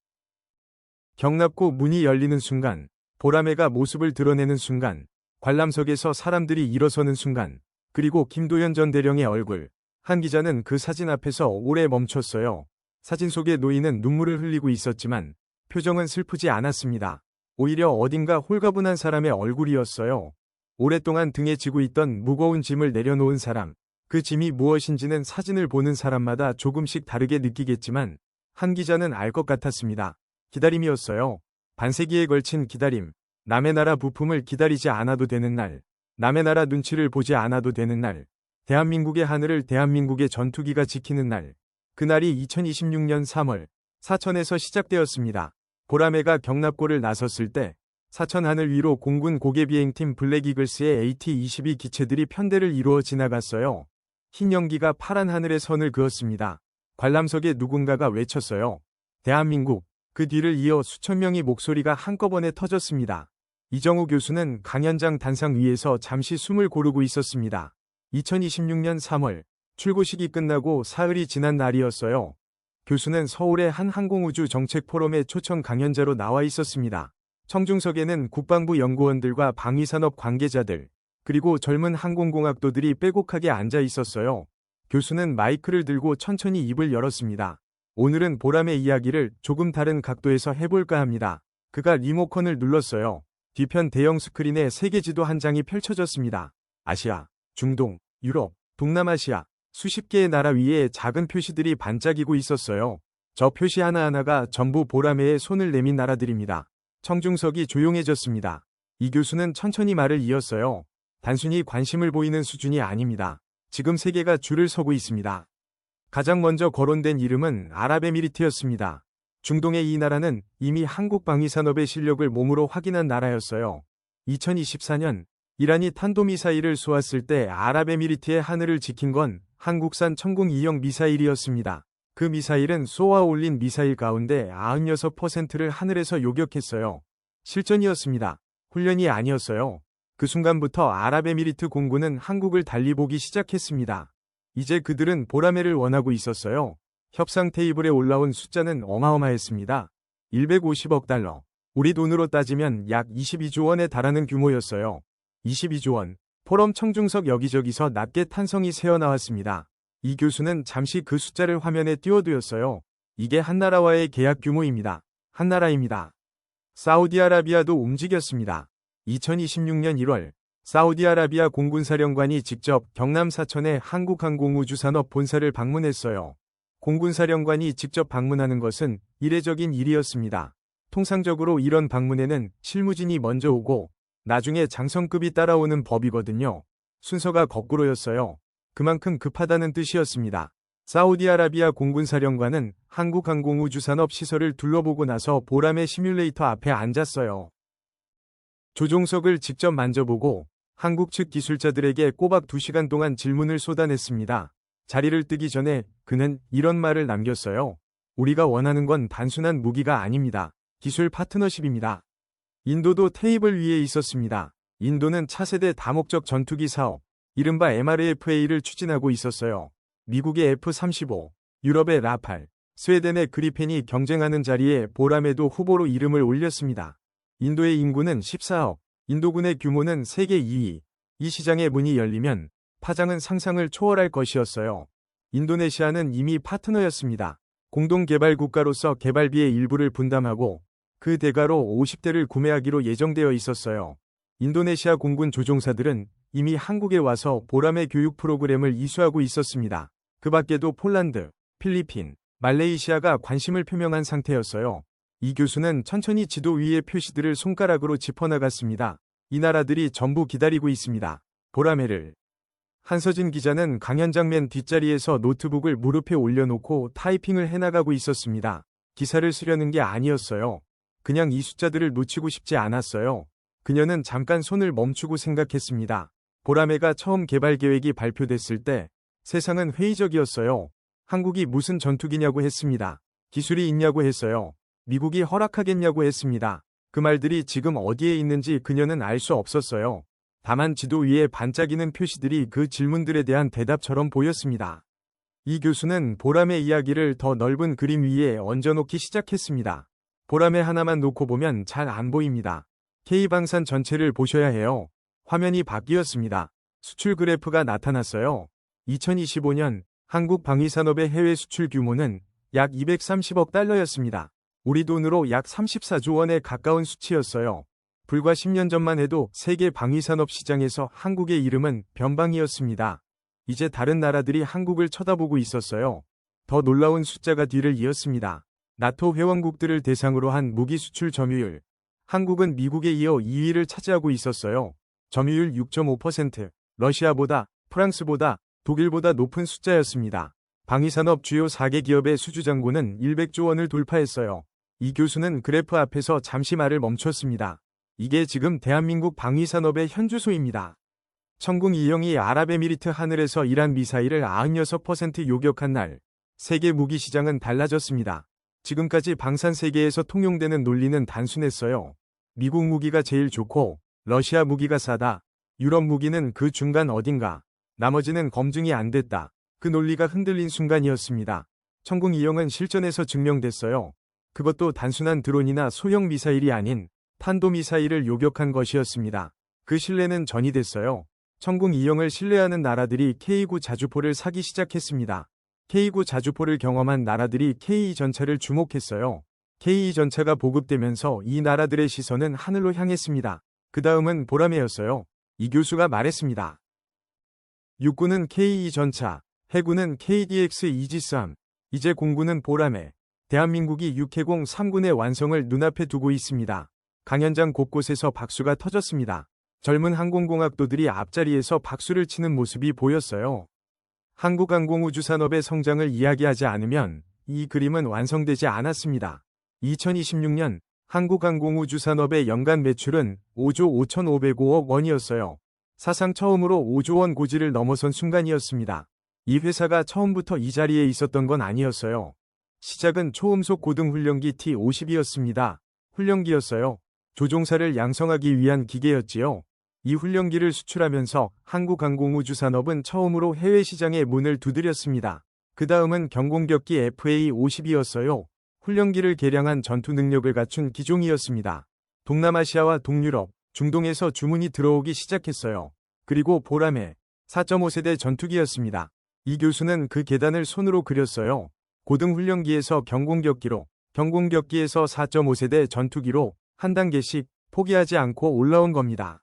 경납고 문이 열리는 순간, 보라매가 모습을 드러내는 순간, 관람석에서 사람들이 일어서는 순간, 그리고 김도연 전 대령의 얼굴. 한 기자는 그 사진 앞에서 오래 멈췄어요. 사진 속의 노인은 눈물을 흘리고 있었지만 표정은 슬프지 않았습니다. 오히려 어딘가 홀가분한 사람의 얼굴이었어요. 오랫동안 등에 지고 있던 무거운 짐을 내려놓은 사람. 그 짐이 무엇인지는 사진을 보는 사람마다 조금씩 다르게 느끼겠지만 한 기자는 알 것 같았습니다. 기다림이었어요. 반세기에 걸친 기다림. 남의 나라 부품을 기다리지 않아도 되는 날. 남의 나라 눈치를 보지 않아도 되는 날. 대한민국의 하늘을 대한민국의 전투기가 지키는 날. 그날이 2026년 3월 사천에서 시작되었습니다. 보라매가 경납고를 나섰을 때 사천 하늘 위로 공군 고개비행팀 블랙이글스의 AT-22 기체들이 편대를 이루어 지나갔어요. 흰 연기가 파란 하늘에 선을 그었습니다. 관람석에 누군가가 외쳤어요. 대한민국. 그 뒤를 이어 수천 명의 목소리가 한꺼번에 터졌습니다. 이정우 교수는 강연장 단상 위에서 잠시 숨을 고르고 있었습니다. 2026년 3월 출고식이 끝나고 사흘이 지난 날이었어요. 교수는 서울의 한 항공우주 정책 포럼에 초청 강연자로 나와 있었습니다. 청중석에는 국방부 연구원들과 방위산업 관계자들, 그리고 젊은 항공공학도들이 빼곡하게 앉아 있었어요. 교수는 마이크를 들고 천천히 입을 열었습니다. 오늘은 보람의 이야기를 조금 다른 각도에서 해볼까 합니다. 그가 리모컨을 눌렀어요. 뒤편 대형 스크린에 세계 지도 한 장이 펼쳐졌습니다. 아시아, 중동, 유럽, 동남아시아, 수십 개의 나라 위에 작은 표시들이 반짝이고 있었어요. 저 표시 하나하나가 전부 보라매의 손을 내민 나라들입니다. 청중석이 조용해졌습니다. 이 교수는 천천히 말을 이었어요. 단순히 관심을 보이는 수준이 아닙니다. 지금 세계가 줄을 서고 있습니다. 가장 먼저 거론된 이름은 아랍에미리트였습니다. 중동의 이 나라는 이미 한국 방위산업의 실력을 몸으로 확인한 나라였어요. 2024년 이란이 탄도미사일을 쏘았을 때 아랍에미리트의 하늘을 지킨 건 한국산 천궁 2형 미사일이었습니다. 그 미사일은 쏘아 올린 미사일 가운데 96%를 하늘에서 요격했어요. 실전이었습니다. 훈련이 아니었어요. 그 순간부터 아랍에미리트 공군은 한국을 달리 보기 시작했습니다. 이제 그들은 보라매를 원하고 있었어요. 협상 테이블에 올라온 숫자는 어마어마했습니다. 150억 달러. 우리 돈으로 따지면 약 22조 원에 달하는 규모였어요. 22조 원. 포럼 청중석 여기저기서 낮게 탄성이 새어나왔습니다. 이 교수는 잠시 그 숫자를 화면에 띄워두었어요. 이게 한 나라와의 계약 규모입니다. 한 나라입니다. 사우디아라비아도 움직였습니다. 2026년 1월 사우디아라비아 공군사령관이 직접 경남 사천의 한국항공우주산업 본사를 방문했어요. 공군사령관이 직접 방문하는 것은 이례적인 일이었습니다. 통상적으로 이런 방문에는 실무진이 먼저 오고 나중에 장성급이 따라오는 법이거든요. 순서가 거꾸로였어요. 그만큼 급하다는 뜻이었습니다. 사우디아라비아 공군사령관은 한국항공우주산업 시설을 둘러보고 나서 보라매 시뮬레이터 앞에 앉았어요. 조종석을 직접 만져보고 한국 측 기술자들에게 꼬박 2시간 동안 질문을 쏟아냈습니다. 자리를 뜨기 전에 그는 이런 말을 남겼어요. 우리가 원하는 건 단순한 무기가 아닙니다. 기술 파트너십입니다. 인도도 테이블 위에 있었습니다. 인도는 차세대 다목적 전투기 사업, 이른바 MRFA를 추진하고 있었어요. 미국의 F-35, 유럽의 라팔, 스웨덴의 그리펜이 경쟁하는 자리에 보람에도 후보로 이름을 올렸습니다. 인도의 인구는 14억, 인도군의 규모는 세계 2위. 이 시장의 문이 열리면 파장은 상상을 초월할 것이었어요. 인도네시아는 이미 파트너였습니다. 공동개발 국가로서 개발비의 일부를 분담하고 그 대가로 50대를 구매하기로 예정되어 있었어요. 인도네시아 공군 조종사들은 이미 한국에 와서 보람의 교육 프로그램을 이수하고 있었습니다. 그 밖에도 폴란드, 필리핀, 말레이시아가 관심을 표명한 상태였어요. 이 교수는 천천히 지도 위의 표시들을 손가락으로 짚어나갔습니다. 이 나라들이 전부 기다리고 있습니다. 보라매를. 한서진 기자는 강연장 맨 뒷자리에서 노트북을 무릎에 올려놓고 타이핑을 해나가고 있었습니다. 기사를 쓰려는 게 아니었어요. 그냥 이 숫자들을 놓치고 싶지 않았어요. 그녀는 잠깐 손을 멈추고 생각했습니다. 보라매가 처음 개발 계획이 발표됐을 때 세상은 회의적이었어요. 한국이 무슨 전투기냐고 했습니다. 기술이 있냐고 했어요. 미국이 허락하겠냐고 했습니다. 그 말들이 지금 어디에 있는지 그녀는 알 수 없었어요. 다만 지도 위에 반짝이는 표시들이 그 질문들에 대한 대답처럼 보였습니다. 이 교수는 보람의 이야기를 더 넓은 그림 위에 얹어놓기 시작했습니다. 보람의 하나만 놓고 보면 잘 안 보입니다. K방산 전체를 보셔야 해요. 화면이 바뀌었습니다. 수출 그래프가 나타났어요. 2025년 한국 방위산업의 해외 수출 규모는 약 230억 달러였습니다. 우리 돈으로 약 34조 원에 가까운 수치였어요. 불과 10년 전만 해도 세계 방위산업 시장에서 한국의 이름은 변방이었습니다. 이제 다른 나라들이 한국을 쳐다보고 있었어요. 더 놀라운 숫자가 뒤를 이었습니다. 나토 회원국들을 대상으로 한 무기 수출 점유율. 한국은 미국에 이어 2위를 차지하고 있었어요. 점유율 6.5%, 러시아보다, 프랑스보다, 독일보다 높은 숫자였습니다. 방위산업 주요 4개 기업의 수주잔고는 100조 원을 돌파했어요. 이 교수는 그래프 앞에서 잠시 말을 멈췄습니다. 이게 지금 대한민국 방위산업의 현주소입니다. 천궁 이영이 아랍에미리트 하늘에서 이란 미사일을 96% 요격한 날, 세계 무기 시장은 달라졌습니다. 지금까지 방산 세계에서 통용되는 논리는 단순했어요. 미국 무기가 제일 좋고 러시아 무기가 싸다. 유럽 무기는 그 중간 어딘가. 나머지는 검증이 안 됐다. 그 논리가 흔들린 순간이었습니다. 천궁 이영은 실전에서 증명됐어요. 그것도 단순한 드론이나 소형 미사일이 아닌 탄도미사일을 요격한 것이었습니다. 그 신뢰는 전이됐어요. 천궁 이영을 신뢰하는 나라들이 K9 자주포를 사기 시작했습니다. K9 자주포를 경험한 나라들이 K2 전차를 주목했어요. K2 전차가 보급되면서 이 나라들의 시선은 하늘로 향했습니다. 그 다음은 보라매였어요. 이 교수가 말했습니다. 육군은 K2 전차, 해군은 KDX 이지스함, 이제 공군은 보라매. 대한민국이 육해공 3군의 완성을 눈앞에 두고 있습니다. 강연장 곳곳에서 박수가 터졌습니다. 젊은 항공공학도들이 앞자리에서 박수를 치는 모습이 보였어요. 한국항공우주산업의 성장을 이야기하지 않으면 이 그림은 완성되지 않았습니다. 2026년 한국항공우주산업의 연간 매출은 5조 5,505억 원이었어요. 사상 처음으로 5조 원 고지를 넘어선 순간이었습니다. 이 회사가 처음부터 이 자리에 있었던 건 아니었어요. 시작은 초음속 고등훈련기 T-50이었습니다. 훈련기였어요. 조종사를 양성하기 위한 기계였지요. 이 훈련기를 수출하면서 한국항공우주산업은 처음으로 해외 시장의 문을 두드렸습니다. 그 다음은 경공격기 FA-50이었어요. 훈련기를 개량한 전투 능력을 갖춘 기종이었습니다. 동남아시아와 동유럽, 중동에서 주문이 들어오기 시작했어요. 그리고 보라매, 4.5세대 전투기였습니다. 이 교수는 그 계단을 손으로 그렸어요. 고등훈련기에서 경공격기로, 경공격기에서 4.5세대 전투기로 한 단계씩 포기하지 않고 올라온 겁니다.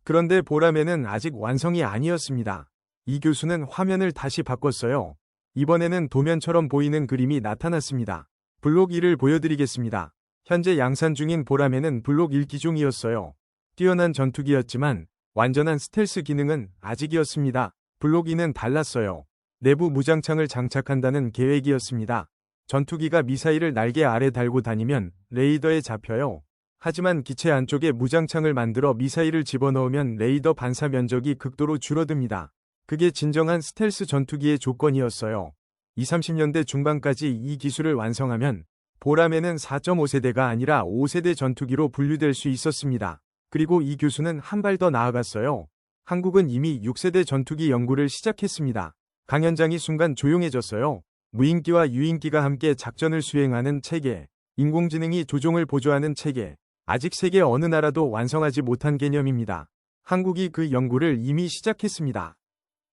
그런데 보라매는 아직 완성이 아니었습니다. 이 교수는 화면을 다시 바꿨어요. 이번에는 도면처럼 보이는 그림이 나타났습니다. 블록 1을 보여드리겠습니다. 현재 양산 중인 보라매는 블록 1 기종이었어요. 뛰어난 전투기였지만 완전한 스텔스 기능은 아직이었습니다. 블록 2는 달랐어요. 내부 무장창을 장착한다는 계획이었습니다. 전투기가 미사일을 날개 아래 달고 다니면 레이더에 잡혀요. 하지만 기체 안쪽에 무장창을 만들어 미사일을 집어넣으면 레이더 반사 면적이 극도로 줄어듭니다. 그게 진정한 스텔스 전투기의 조건이었어요. 20, 30년대 중반까지 이 기술을 완성하면 보람에는 4.5세대가 아니라 5세대 전투기로 분류될 수 있었습니다. 그리고 이 교수는 한 발 더 나아갔어요. 한국은 이미 6세대 전투기 연구를 시작했습니다. 강연장이 순간 조용해졌어요. 무인기와 유인기가 함께 작전을 수행하는 체계, 인공지능이 조종을 보조하는 체계, 아직 세계 어느 나라도 완성하지 못한 개념입니다. 한국이 그 연구를 이미 시작했습니다.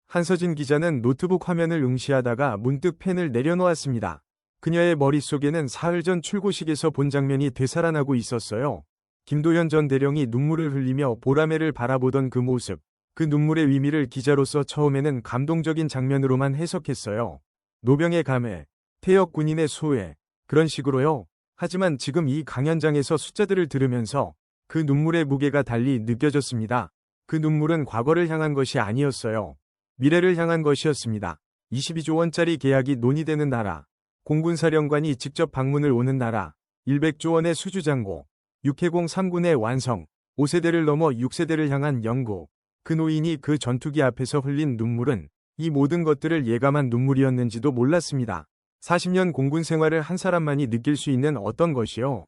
한서진 기자는 노트북 화면을 응시하다가 문득 펜을 내려놓았습니다. 그녀의 머릿속에는 사흘 전 출고식에서 본 장면이 되살아나고 있었어요. 김도현 전 대령이 눈물을 흘리며 보라매를 바라보던 그 모습, 그 눈물의 의미를 기자로서 처음에는 감동적인 장면으로만 해석했어요. 노병의 감회, 퇴역 군인의 소회, 그런 식으로요. 하지만 지금 이 강연장에서 숫자들을 들으면서 그 눈물의 무게가 달리 느껴졌습니다. 그 눈물은 과거를 향한 것이 아니었어요. 미래를 향한 것이었습니다. 22조 원짜리 계약이 논의되는 나라, 공군사령관이 직접 방문을 오는 나라, 100조 원의 수주장고, 육해공 3군의 완성, 5세대를 넘어 6세대를 향한 연구, 그 노인이 그 전투기 앞에서 흘린 눈물은 이 모든 것들을 예감한 눈물이었는지도 몰랐습니다. 40년 공군 생활을 한 사람만이 느낄 수 있는 어떤 것이요.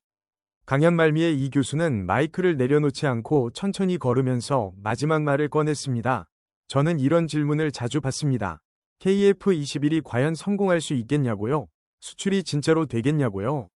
강연 말미에 이 교수는 마이크를 내려놓지 않고 천천히 걸으면서 마지막 말을 꺼냈습니다. 저는 이런 질문을 자주 받습니다. KF-21이 과연 성공할 수 있겠냐고요? 수출이 진짜로 되겠냐고요?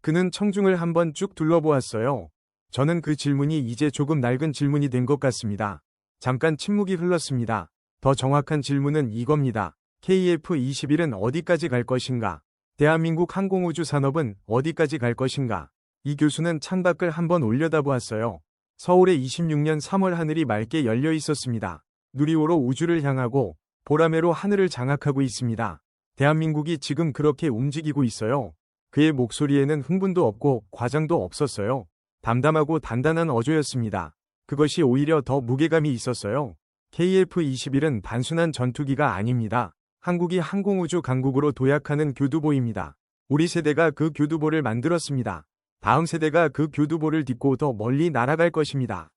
그는 청중을 한번 쭉 둘러보았어요. 저는 그 질문이 이제 조금 낡은 질문이 된 것 같습니다. 잠깐 침묵이 흘렀습니다. 더 정확한 질문은 이겁니다. KF-21은 어디까지 갈 것인가? 대한민국 항공우주 산업은 어디까지 갈 것인가? 이 교수는 창밖을 한번 올려다보았어요. 서울의 26년 3월 하늘이 맑게 열려 있었습니다. 누리호로 우주를 향하고 보라매로 하늘을 장악하고 있습니다. 대한민국이 지금 그렇게 움직이고 있어요. 그의 목소리에는 흥분도 없고 과장도 없었어요. 담담하고 단단한 어조였습니다. 그것이 오히려 더 무게감이 있었어요. KF-21은 단순한 전투기가 아닙니다. 한국이 항공우주 강국으로 도약하는 교두보입니다. 우리 세대가 그 교두보를 만들었습니다. 다음 세대가 그 교두보를 딛고 더 멀리 날아갈 것입니다.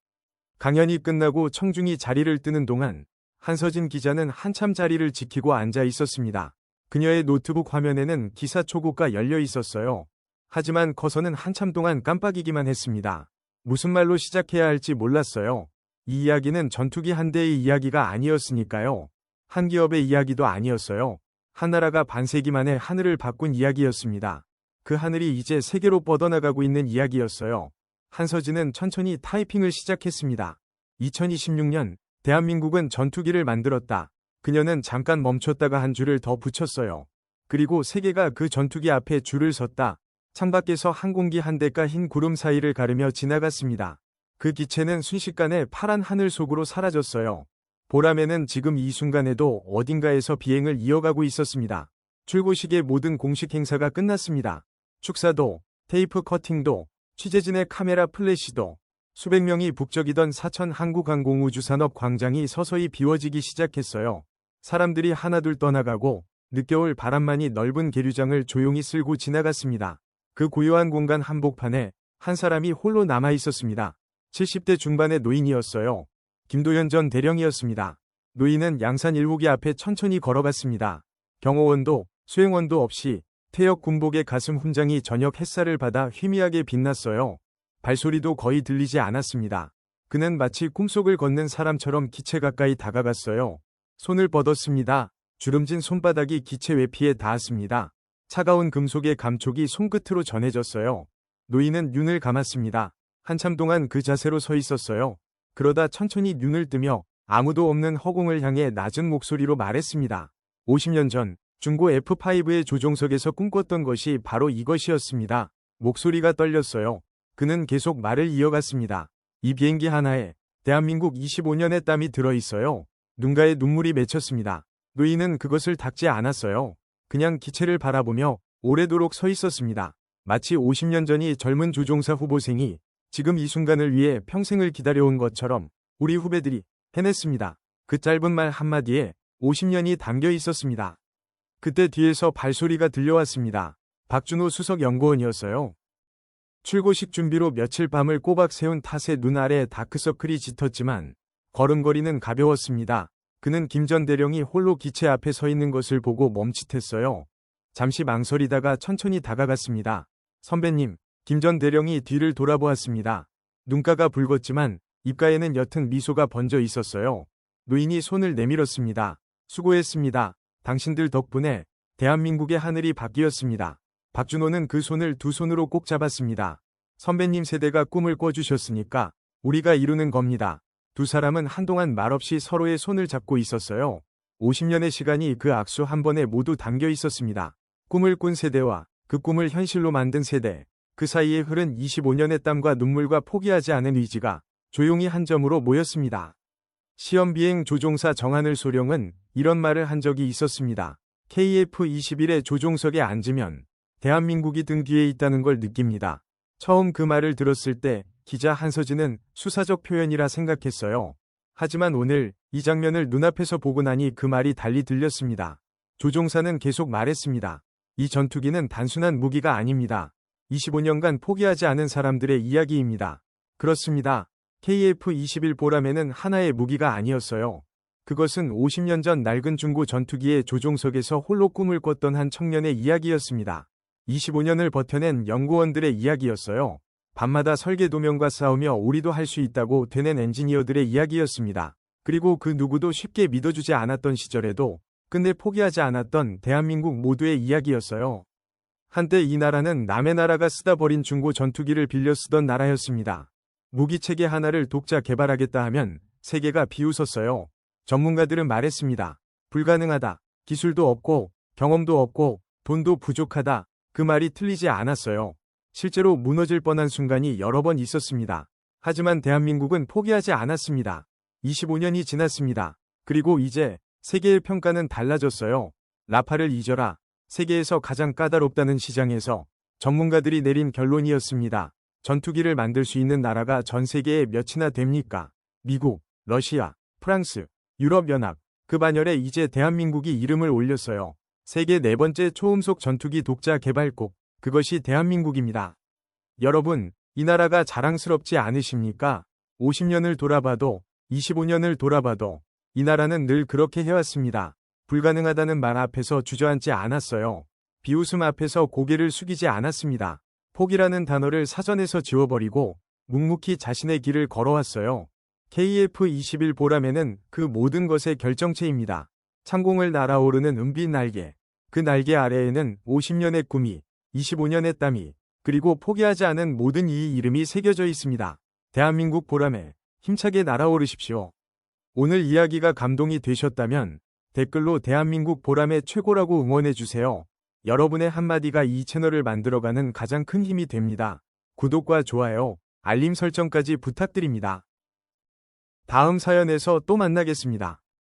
강연이 끝나고 청중이 자리를 뜨는 동안 한서진 기자는 한참 자리를 지키고 앉아 있었습니다. 그녀의 노트북 화면에는 기사 초고가 열려 있었어요. 하지만 커서는 한참 동안 깜빡이기만 했습니다. 무슨 말로 시작해야 할지 몰랐어요. 이 이야기는 전투기 한 대의 이야기가 아니었으니까요. 한 기업의 이야기도 아니었어요. 한 나라가 반세기 만에 하늘을 바꾼 이야기였습니다. 그 하늘이 이제 세계로 뻗어나가고 있는 이야기였어요. 한서진은 천천히 타이핑을 시작했습니다. 2026년, 대한민국은 전투기를 만들었다. 그녀는 잠깐 멈췄다가 한 줄을 더 붙였어요. 그리고 세계가 그 전투기 앞에 줄을 섰다. 창밖에서 항공기 한 대가 흰 구름 사이를 가르며 지나갔습니다. 그 기체는 순식간에 파란 하늘 속으로 사라졌어요. 보라매는 지금 이 순간에도 어딘가에서 비행을 이어가고 있었습니다. 출고식의 모든 공식 행사가 끝났습니다. 축사도, 테이프 커팅도, 취재진의 카메라 플래시도, 수백 명이 북적이던 사천 한국항공우주산업 광장이 서서히 비워지기 시작했어요. 사람들이 하나둘 떠나가고 늦겨울 바람만이 넓은 계류장을 조용히 쓸고 지나갔습니다. 그 고요한 공간 한복판에 한 사람이 홀로 남아 있었습니다. 70대 중반의 노인이었어요. 김도현 전 대령이었습니다. 노인은 양산 1호기 앞에 천천히 걸어갔습니다. 경호원도 수행원도 없이 퇴역 군복의 가슴 훈장이 저녁 햇살을 받아 희미하게 빛났어요. 발소리도 거의 들리지 않았습니다. 그는 마치 꿈속을 걷는 사람처럼 기체 가까이 다가갔어요. 손을 뻗었습니다. 주름진 손바닥이 기체 외피에 닿았습니다. 차가운 금속의 감촉이 손끝으로 전해졌어요. 노인은 눈을 감았습니다. 한참 동안 그 자세로 서 있었어요. 그러다 천천히 눈을 뜨며 아무도 없는 허공을 향해 낮은 목소리로 말했습니다. 50년 전 중고 F5의 조종석에서 꿈꿨던 것이 바로 이것이었습니다. 목소리가 떨렸어요. 그는 계속 말을 이어갔습니다. 이 비행기 하나에 대한민국 25년의 땀이 들어있어요. 눈가에 눈물이 맺혔습니다. 노인은 그것을 닦지 않았어요. 그냥 기체를 바라보며 오래도록 서 있었습니다. 마치 50년 전이 젊은 조종사 후보생이 지금 이 순간을 위해 평생을 기다려온 것처럼 우리 후배들이 해냈습니다. 그 짧은 말 한마디에 50년이 담겨 있었습니다. 그때 뒤에서 발소리가 들려왔습니다. 박준호 수석 연구원이었어요. 출고식 준비로 며칠 밤을 꼬박 세운 탓에 눈 아래 다크서클이 짙었지만 걸음걸이는 가벼웠습니다. 그는 김 전 대령이 홀로 기체 앞에 서 있는 것을 보고 멈칫했어요. 잠시 망설이다가 천천히 다가갔습니다. 선배님, 김 전 대령이 뒤를 돌아보았습니다. 눈가가 붉었지만 입가에는 옅은 미소가 번져 있었어요. 노인이 손을 내밀었습니다. 수고했습니다. 당신들 덕분에 대한민국의 하늘이 바뀌었습니다. 박준호는 그 손을 두 손으로 꼭 잡았습니다. 선배님 세대가 꿈을 꿔주셨으니까 우리가 이루는 겁니다. 두 사람은 한동안 말없이 서로의 손을 잡고 있었어요. 50년의 시간이 그 악수 한 번에 모두 담겨 있었습니다. 꿈을 꾼 세대와 그 꿈을 현실로 만든 세대, 그 사이에 흐른 25년의 땀과 눈물과 포기하지 않은 의지가 조용히 한 점으로 모였습니다. 시험비행 조종사 정하늘 소령은 이런 말을 한 적이 있었습니다. KF-21의 조종석에 앉으면 대한민국이 등 뒤에 있다는 걸 느낍니다. 처음 그 말을 들었을 때 기자 한서진은 수사적 표현이라 생각했어요. 하지만 오늘 이 장면을 눈앞에서 보고 나니 그 말이 달리 들렸습니다. 조종사는 계속 말했습니다. 이 전투기는 단순한 무기가 아닙니다. 25년간 포기하지 않은 사람들의 이야기입니다. 그렇습니다. KF-21 보람에는 하나의 무기가 아니었어요. 그것은 50년 전 낡은 중고 전투기의 조종석에서 홀로 꿈을 꿨던 한 청년의 이야기였습니다. 25년을 버텨낸 연구원들의 이야기였어요. 밤마다 설계 도면과 싸우며 우리도 할 수 있다고 되낸 엔지니어들의 이야기였습니다. 그리고 그 누구도 쉽게 믿어주지 않았던 시절에도 끝내 포기하지 않았던 대한민국 모두의 이야기였어요. 한때 이 나라는 남의 나라가 쓰다 버린 중고 전투기를 빌려 쓰던 나라였습니다. 무기체계 하나를 독자 개발하겠다 하면 세계가 비웃었어요. 전문가들은 말했습니다. 불가능하다. 기술도 없고 경험도 없고 돈도 부족하다. 그 말이 틀리지 않았어요. 실제로 무너질 뻔한 순간이 여러 번 있었습니다. 하지만 대한민국은 포기하지 않았습니다. 25년이 지났습니다. 그리고 이제 세계의 평가는 달라졌어요. 라파를 잊어라. 세계에서 가장 까다롭다는 시장에서 전문가들이 내린 결론이었습니다. 전투기를 만들 수 있는 나라가 전 세계에 몇이나 됩니까? 미국, 러시아, 프랑스, 유럽연합, 그 반열에 이제 대한민국이 이름을 올렸어요. 세계 네 번째 초음속 전투기 독자 개발국, 그것이 대한민국입니다. 여러분, 이 나라가 자랑스럽지 않으십니까? 50년을 돌아봐도 25년을 돌아봐도 이 나라는 늘 그렇게 해왔습니다. 불가능하다는 말 앞에서 주저앉지 않았어요. 비웃음 앞에서 고개를 숙이지 않았습니다. 포기라는 단어를 사전에서 지워버리고 묵묵히 자신의 길을 걸어왔어요. KF-21 보람에는 그 모든 것의 결정체입니다. 창공을 날아오르는 은빛 날개. 그 날개 아래에는 50년의 꿈이, 25년의 땀이, 그리고 포기하지 않은 모든 이 이름이 새겨져 있습니다. 대한민국 보람에 힘차게 날아오르십시오. 오늘 이야기가 감동이 되셨다면 댓글로 대한민국 보람의 최고라고 응원해주세요. 여러분의 한마디가 이 채널을 만들어가는 가장 큰 힘이 됩니다. 구독과 좋아요, 알림 설정까지 부탁드립니다. 다음 사연에서 또 만나겠습니다.